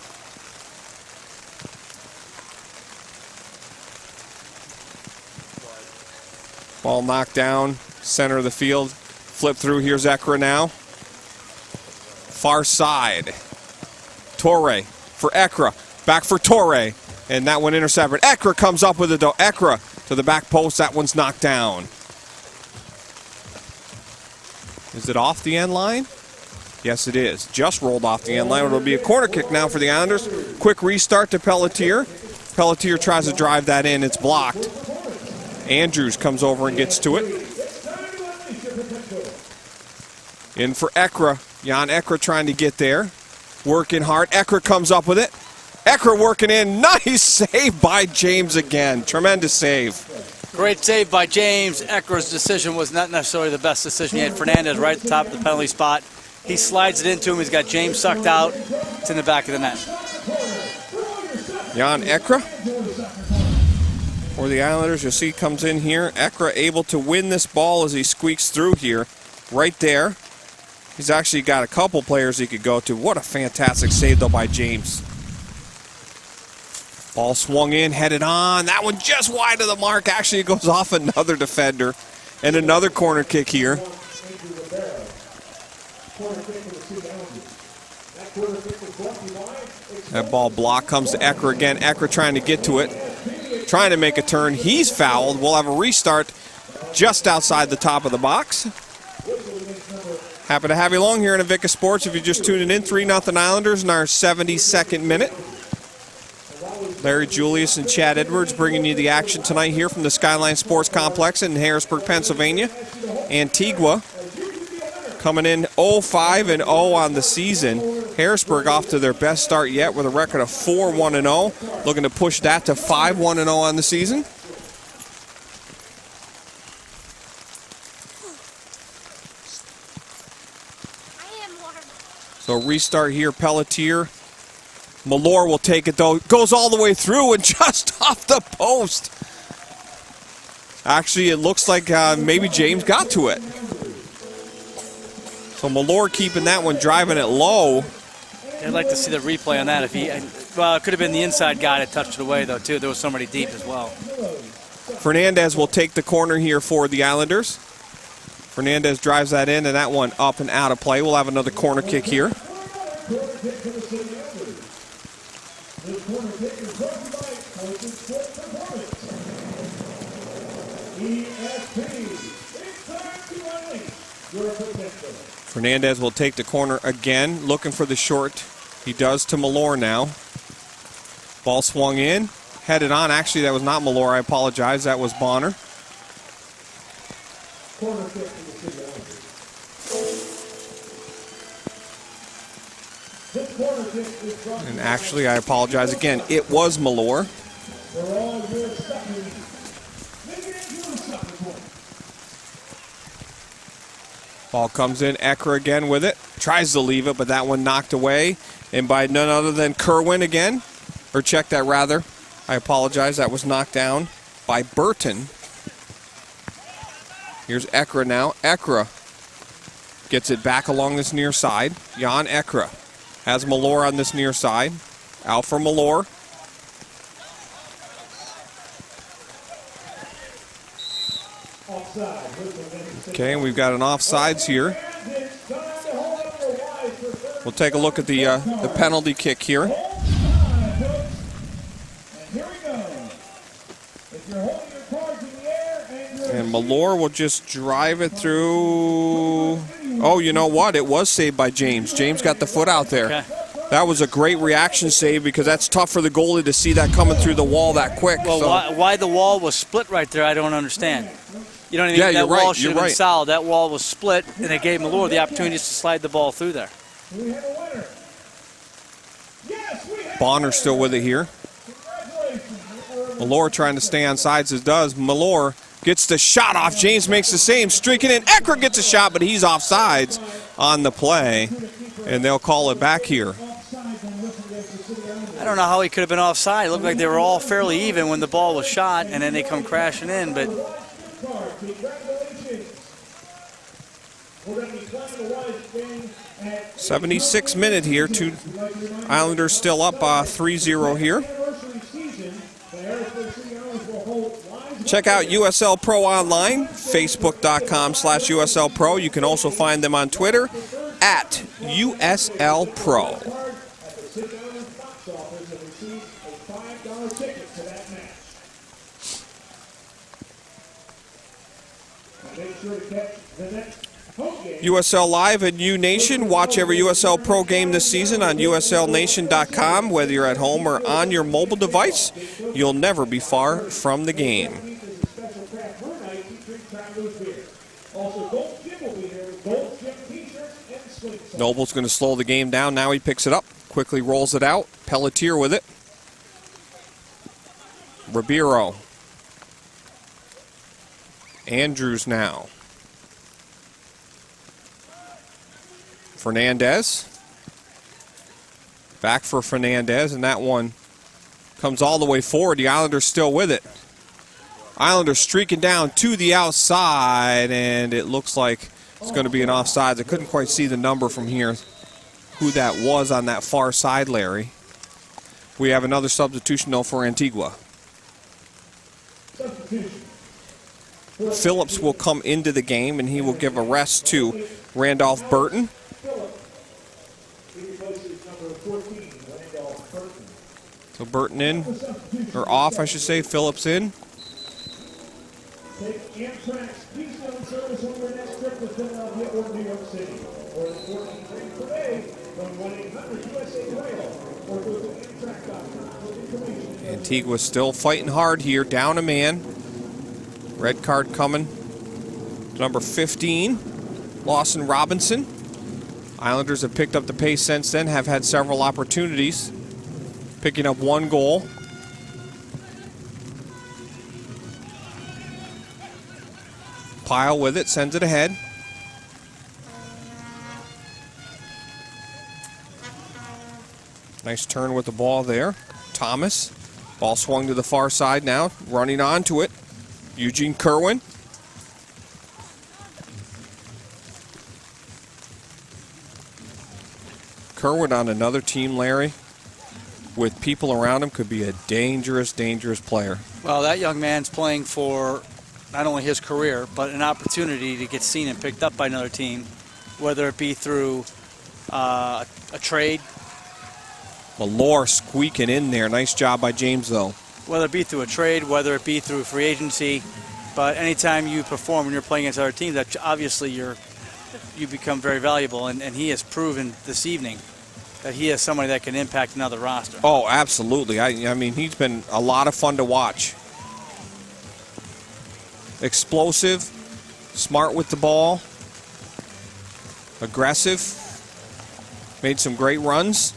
Ball knocked down, center of the field. Flip through, here's Ekra now. Far side. Torre for Ekra, back for Torre. And that one intercepted. Ekra comes up with it though. Ekra to the back post, that one's knocked down. Is it off the end line? Yes, it is. Just rolled off the end line. It'll be a corner kick now for the Islanders. Quick restart to Pelletier. Pelletier tries to drive that in. It's blocked. Andrews comes over and gets to it. In for Ekra. Jan Ekra trying to get there. Working hard. Ekra comes up with it. Ekra working in. Nice save by James again. Tremendous save. Great save by James. Ekra's decision was not necessarily the best decision. He had Fernandez right at the top of the penalty spot. He slides it into him. He's got James sucked out. It's in the back of the net. Jan Ekra for the Islanders. You'll see comes in here. Ekra able to win this ball as he squeaks through here. Right there. He's actually got a couple players he could go to. What a fantastic save, though, by James. Ball swung in, headed on. That one just wide of the mark. Actually, it goes off another defender. And another corner kick here. That ball block comes to Ekra again. Ekra trying to get to it. Trying to make a turn. He's fouled. We'll have a restart just outside the top of the box. Happy to have you along here in Invicta Sports. If you're just tuning in, 3-0 Islanders in our 72nd minute. Larry Julius and Chad Edwards bringing you the action tonight here from the Skyline Sports Complex in Harrisburg, Pennsylvania. Antigua coming in 0-5-0 on the season. Harrisburg off to their best start yet with a record of 4-1-0. Looking to push that to 5-1-0 on the season. So restart here, Pelletier. Malore will take it though. Goes all the way through and just off the post. Actually, it looks like maybe James got to it. So Malore keeping that one, driving it low. I'd like to see the replay on that. If he, well, it could have been the inside guy that touched it away though too. There was somebody deep as well. Fernandez will take the corner here for the Islanders. Fernandez drives that in, and that one up and out of play. We'll have another corner kick here. Fernandez will take the corner again, looking for the short. He does to Malore now. Ball swung in, headed on. Actually, that was not Malore. I apologize. That was Bonner. And actually, I apologize again. It was Malore. Ball comes in, Ekra again with it. Tries to leave it, but that one knocked away. And by none other than Kerwin again. Or check that rather. I apologize, that was knocked down by Burton. Here's Ekra now. Ekra gets it back along this near side. Jan Ekra has Malore on this near side. Out for Malore. Okay, we've got an offsides here. We'll take a look at the penalty kick here. And Malore will just drive it through. Oh, you know what? It was saved by James. James got the foot out there. Okay. That was a great reaction save because that's tough for the goalie to see that coming through the wall that quick. Well, so. why the wall was split right there, I don't understand. You know what I mean? Yeah, that you're wall right. should have been solid. That wall was split, and it gave Malore the opportunity just to slide the ball through there. Bonner still with it here. Malore trying to stay on sides as does. Malore gets the shot off. James makes the same. Streaking in. Ekra gets a shot, but he's off sides on the play. And they'll call it back here. I don't know how he could have been offside. It looked like they were all fairly even when the ball was shot, and then they come crashing in. But 76th minute here. Two Islanders still up 3-0 here. Check out USL Pro online, facebook.com/USL Pro. You can also find them on Twitter at USL Pro. USL Live and U Nation. Watch every USL Pro game this season on USLNation.com. Whether you're at home or on your mobile device, you'll never be far from the game. Noble's going to slow the game down. Now he picks it up, quickly rolls it out. Pelletier with it. Ribeiro. Andrews now. Fernandez. Back for Fernandez, and that one comes all the way forward. The Islanders still with it. Islanders streaking down to the outside, and it looks like it's going to be an offsides. I couldn't quite see the number from here, who that was on that far side, Larry. We have another substitution, though, for Antigua. Phillips will come into the game, and he will give a rest to Randolph Burton. So Burton in, or off, I should say. Phillips in. Antigua still fighting hard here, down a man. Red card coming. Number 15, Lawson Robinson. Islanders have picked up the pace since then, have had several opportunities, picking up one goal. Pyle with it, sends it ahead. Nice turn with the ball there. Thomas. Ball swung to the far side now, running onto it. Eugene Kerwin. Kerwin on another team, Larry, with people around him, could be a dangerous, dangerous player. Well, that young man's playing for not only his career, but an opportunity to get seen and picked up by another team, whether it be through a trade. Malore squeaking in there. Nice job by James, though. Whether it be through a trade, whether it be through free agency. But anytime you perform when you're playing against other teams, that obviously you're you become very valuable, and he has proven this evening that he is somebody that can impact another roster. Oh, absolutely. I mean, he's been a lot of fun to watch. Explosive, smart with the ball, aggressive, made some great runs.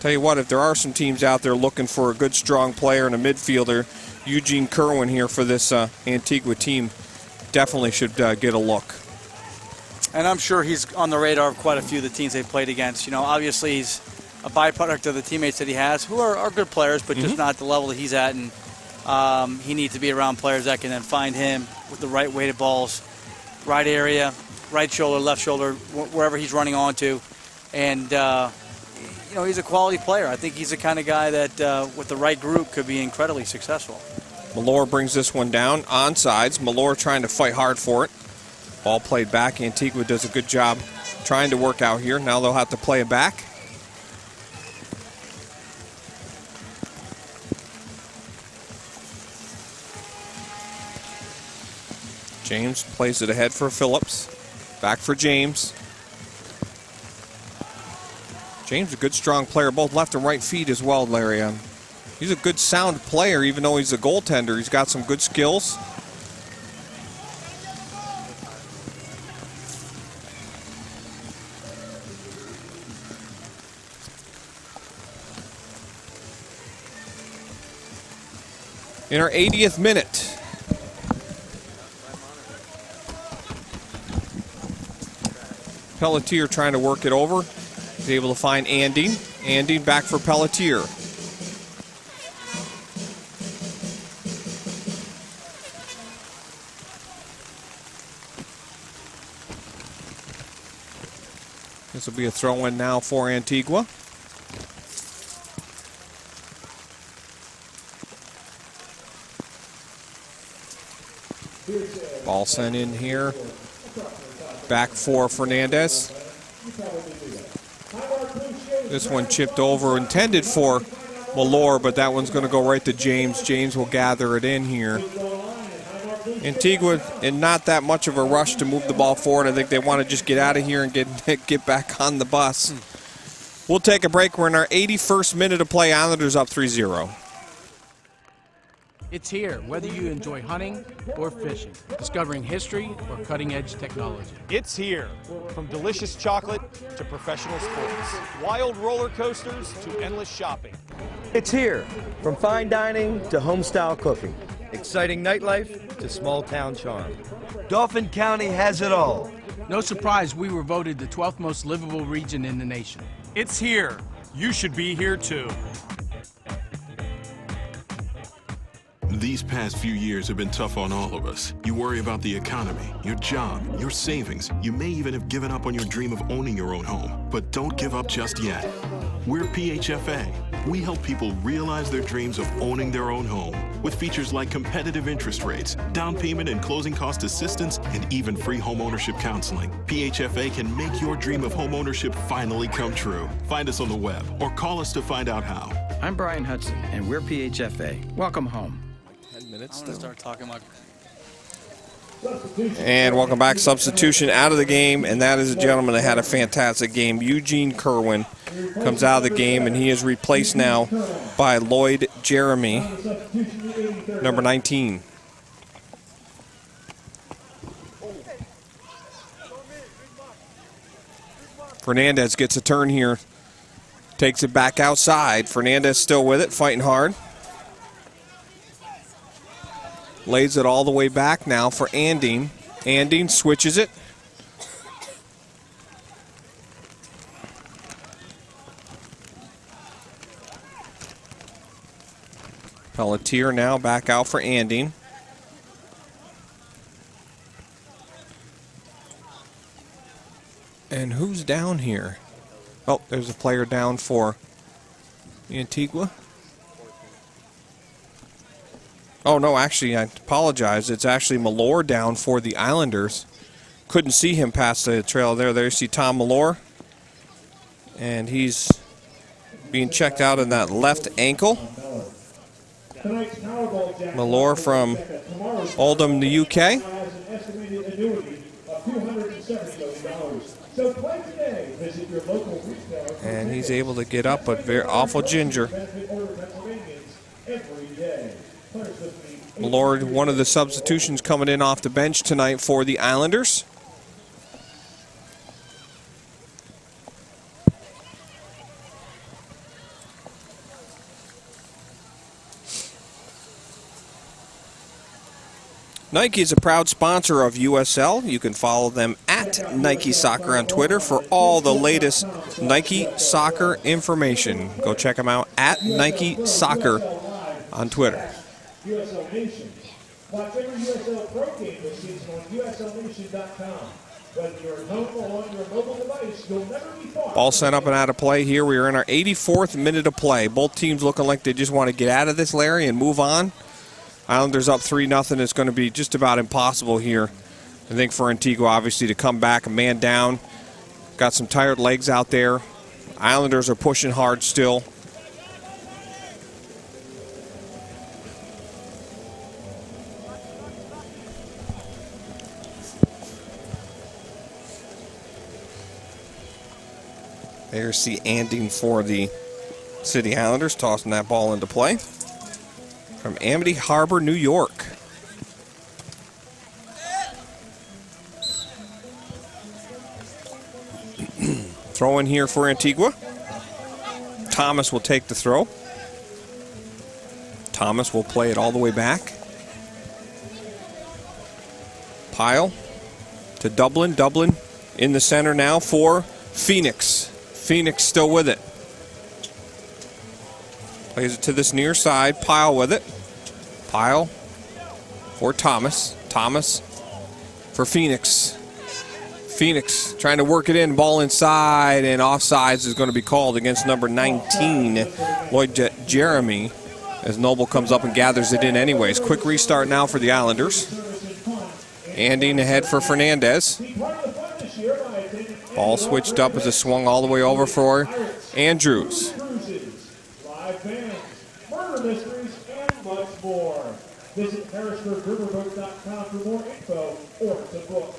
Tell you what, if there are some teams out there looking for a good, strong player and a midfielder, Eugene Kerwin here for this Antigua team definitely should get a look. And I'm sure he's on the radar of quite a few of the teams they've played against. You know, obviously he's a byproduct of the teammates that he has, who are good players, but just not the level that he's at. And he needs to be around players that can then find him with the right weighted balls, right area, right shoulder, left shoulder, wherever he's running onto. And, you know, he's a quality player. I think he's the kind of guy that, with the right group, could be incredibly successful. Malore brings this one down, onsides. Malore trying to fight hard for it. Ball played back. Antigua does a good job trying to work out here. Now they'll have to play it back. James plays it ahead for Phillips. Back for James. James, a good, strong player, both left and right feet as well, Larry. He's a good, sound player, even though he's a goaltender. He's got some good skills. In our 80th minute. Pelletier trying to work it over. He's able to find Anding. Anding back for Pelletier. This will be a throw-in now for Antigua. Ball sent in here. Back for Fernandez. This one chipped over, intended for Malore, but that one's going to go right to James. James will gather it in here. Antigua in not that much of a rush to move the ball forward. I think they want to just get out of here and get back on the bus. We'll take a break. We're in our 81st minute of play. Islanders up 3-0. It's here, whether you enjoy hunting or fishing, discovering history or cutting-edge technology. It's here, from delicious chocolate to professional sports, wild roller coasters to endless shopping. It's here, from fine dining to home-style cooking. Exciting nightlife to small-town charm. Dauphin County has it all. No surprise we were voted the 12th most livable region in the nation. It's here. You should be here too. These past few years have been tough on all of us. You worry about the economy, your job, your savings. You may even have given up on your dream of owning your own home. But don't give up just yet. We're PHFA. We help people realize their dreams of owning their own home with features like competitive interest rates, down payment and closing cost assistance, and even free home ownership counseling. PHFA can make your dream of home ownership finally come true. Find us on the web or call us to find out how. I'm Brian Hudson, and we're PHFA. Welcome home. 10 minutes I'm going to start talking like... And welcome back. Substitution out of the game, and that is a gentleman that had a fantastic game. Eugene Kerwin comes out of the game, and he is replaced now by Lloyd Jeremy, number 19. Fernandez gets a turn here, takes it back outside. Fernandez still with it, fighting hard. Lays it all the way back now for Anding. Anding switches it. Pelletier now back out for Anding. And who's down here? Oh, there's a player down for Antigua. Oh, no, actually, I apologize. It's actually Malore down for the Islanders. Couldn't see him past the trail there. There you see Tom Malore. And he's being checked out in that left ankle. Malore from Oldham, the UK. And he's able to get up, but very awful ginger. Lord, one of the substitutions coming in off the bench tonight for the Islanders. Nike is a proud sponsor of USL. You can follow them at Nike Soccer on Twitter for all the latest Nike Soccer information. Go check them out at Nike Soccer on Twitter. USL Nation. Watch every USLPRO game this season on USLNation.com. Whether you're at home or on your mobile device, you'll never be far. Ball sent up and out of play here. We are in our 84th minute of play. Both teams looking like they just want to get out of this, Larry, and move on. Islanders up 3-0. It's going to be just about impossible here, I think, for Antigua, obviously, to come back a man down. Got some tired legs out there. Islanders are pushing hard still. There's the ending for the City Islanders, tossing that ball into play. From Amity Harbor, New York. Throw in here for Antigua. Thomas will take the throw. Thomas will play it all the way back. Pyle to Dublin. Dublin in the center now for Phoenix. Phoenix still with it. Plays it to this near side. Pyle with it. Pyle for Thomas. Thomas for Phoenix. Phoenix trying to work it in. Ball inside, and offsides is going to be called against number 19, Lloyd Jeremy, as Noble comes up and gathers it in anyways. Quick restart now for the Islanders. Anding ahead for Fernandez. Ball switched up as it swung all the way over for Andrews. Mysteries, and much more. Visit HarrisburgRiverboat.com for more info or to book.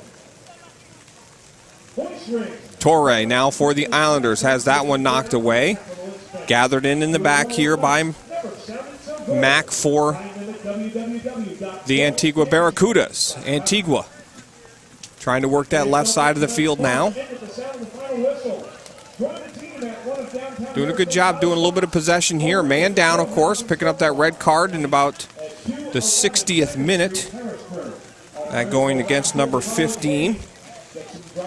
Torre now for the Islanders has that one knocked away. Gathered in the back here by Mac for the Antigua Barracudas. Antigua trying to work that left side of the field now. Doing a good job, doing a little bit of possession here. Man down, of course, picking up that red card in about the 60th minute. That going against number 15,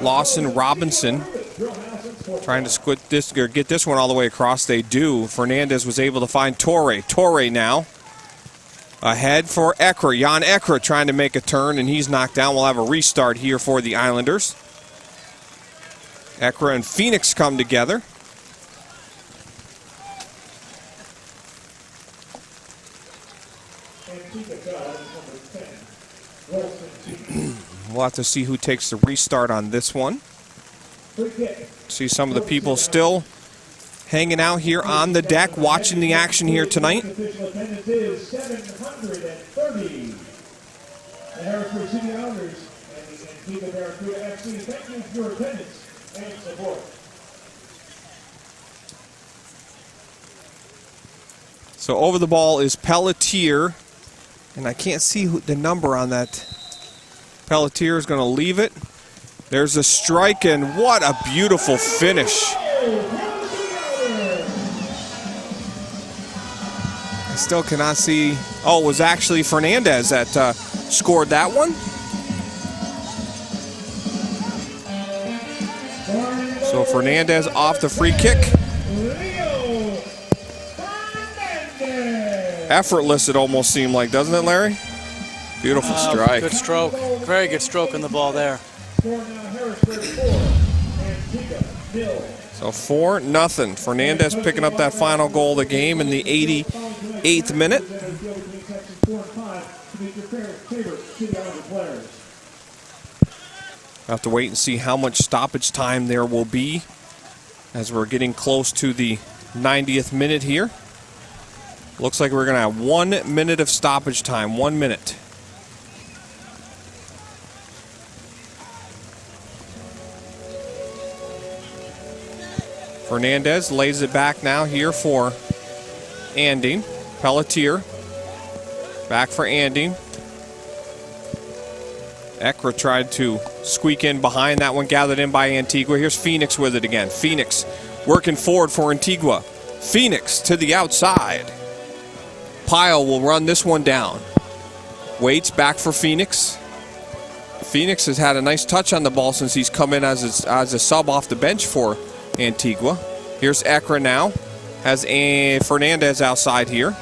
Lawson Robinson. Trying to squid this or get this one all the way across. They do. Fernandez was able to find Torre. Torre now ahead for Ekra. Jan Ekra trying to make a turn, and he's knocked down. We'll have a restart here for the Islanders. Ekra and Phoenix come together. We'll have to see who takes the restart on this one. See some of the people still hanging out here on the deck, watching the action here tonight. Official attendance is 730. The Harrisburg City Islanders and the Antigua Barracuda FC, thank you for your attendance and support. So over the ball is Pelletier, and I can't see the number on that. Pelletier is going to leave it. There's a strike, and what a beautiful finish. I still cannot see. Oh, it was actually Fernandez that scored that one. So Fernandez off the free kick. Effortless, it almost seemed like, doesn't it, Larry? Beautiful strike. Good stroke. Very good stroke in the ball there. So 4-0. Fernandez picking up that final goal of the game in the 88th minute. Have to wait and see how much stoppage time there will be as we're getting close to the 90th minute here. Looks like we're going to have 1 minute of stoppage time. 1 minute. Fernandez lays it back now here for Anding. Pelletier back for Anding. Ekra tried to squeak in behind. That one gathered in by Antigua. Here's Phoenix with it again. Phoenix working forward for Antigua. Phoenix to the outside. Pyle will run this one down. Waits back for Phoenix. Phoenix has had a nice touch on the ball since he's come in as a sub off the bench for Antigua. Here's Ekra now. Has a Fernandez outside here.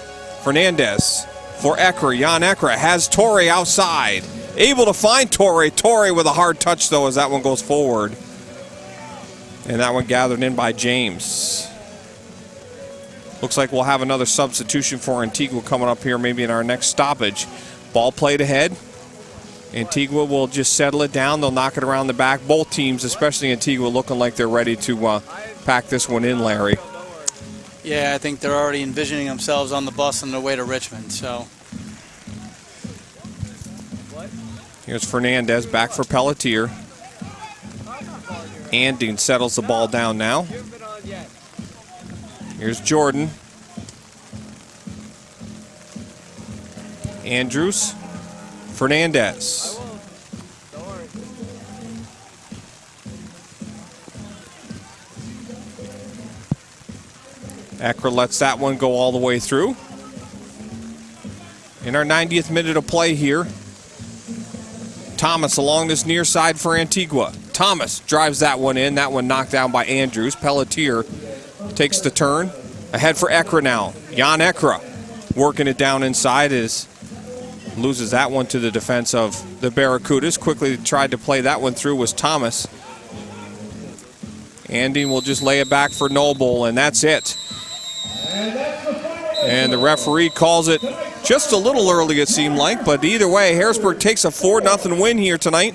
Fernandez for Ekra. Jan Ekra has Torre outside. Able to find Torre. Torre with a hard touch, though, as that one goes forward. And that one gathered in by James. Looks like we'll have another substitution for Antigua coming up here maybe in our next stoppage. Ball played ahead. Antigua will just settle it down. They'll knock it around the back. Both teams, especially Antigua, looking like they're ready to pack this one in, Larry. Yeah, I think they're already envisioning themselves on the bus on their way to Richmond. So here's Fernandez back for Pelletier. Anding settles the ball down now. Here's Jordan. Andrews. Fernandez. Ekra lets that one go all the way through. In our 90th minute of play here, Thomas along this near side for Antigua. Thomas drives that one in. That one knocked down by Andrews. Pelletier takes the turn. Ahead for Ekra now. Jan Ekra working it down inside as loses that one to the defense of the Barracudas. Quickly tried to play that one through was Thomas. Andy will just lay it back for Noble, and that's it. And the referee calls it just a little early, it seemed like, but either way, Harrisburg takes a 4-0 win here tonight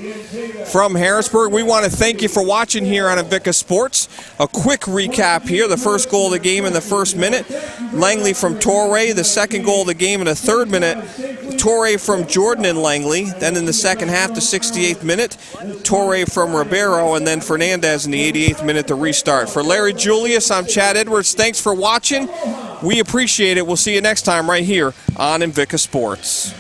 from Harrisburg. We want to thank you for watching here on Invicta Sports. A quick recap here. The first goal of the game in the first minute, Langley from Torre. The second goal of the game in the third minute, Torre from Jordan and Langley. Then in the second half, the 68th minute, Torre from Ribeiro, and then Fernandez in the 88th minute to restart. For Larry Julius, I'm Chad Edwards. Thanks for watching. We appreciate it. We'll see you next time right here on Invicta Sports.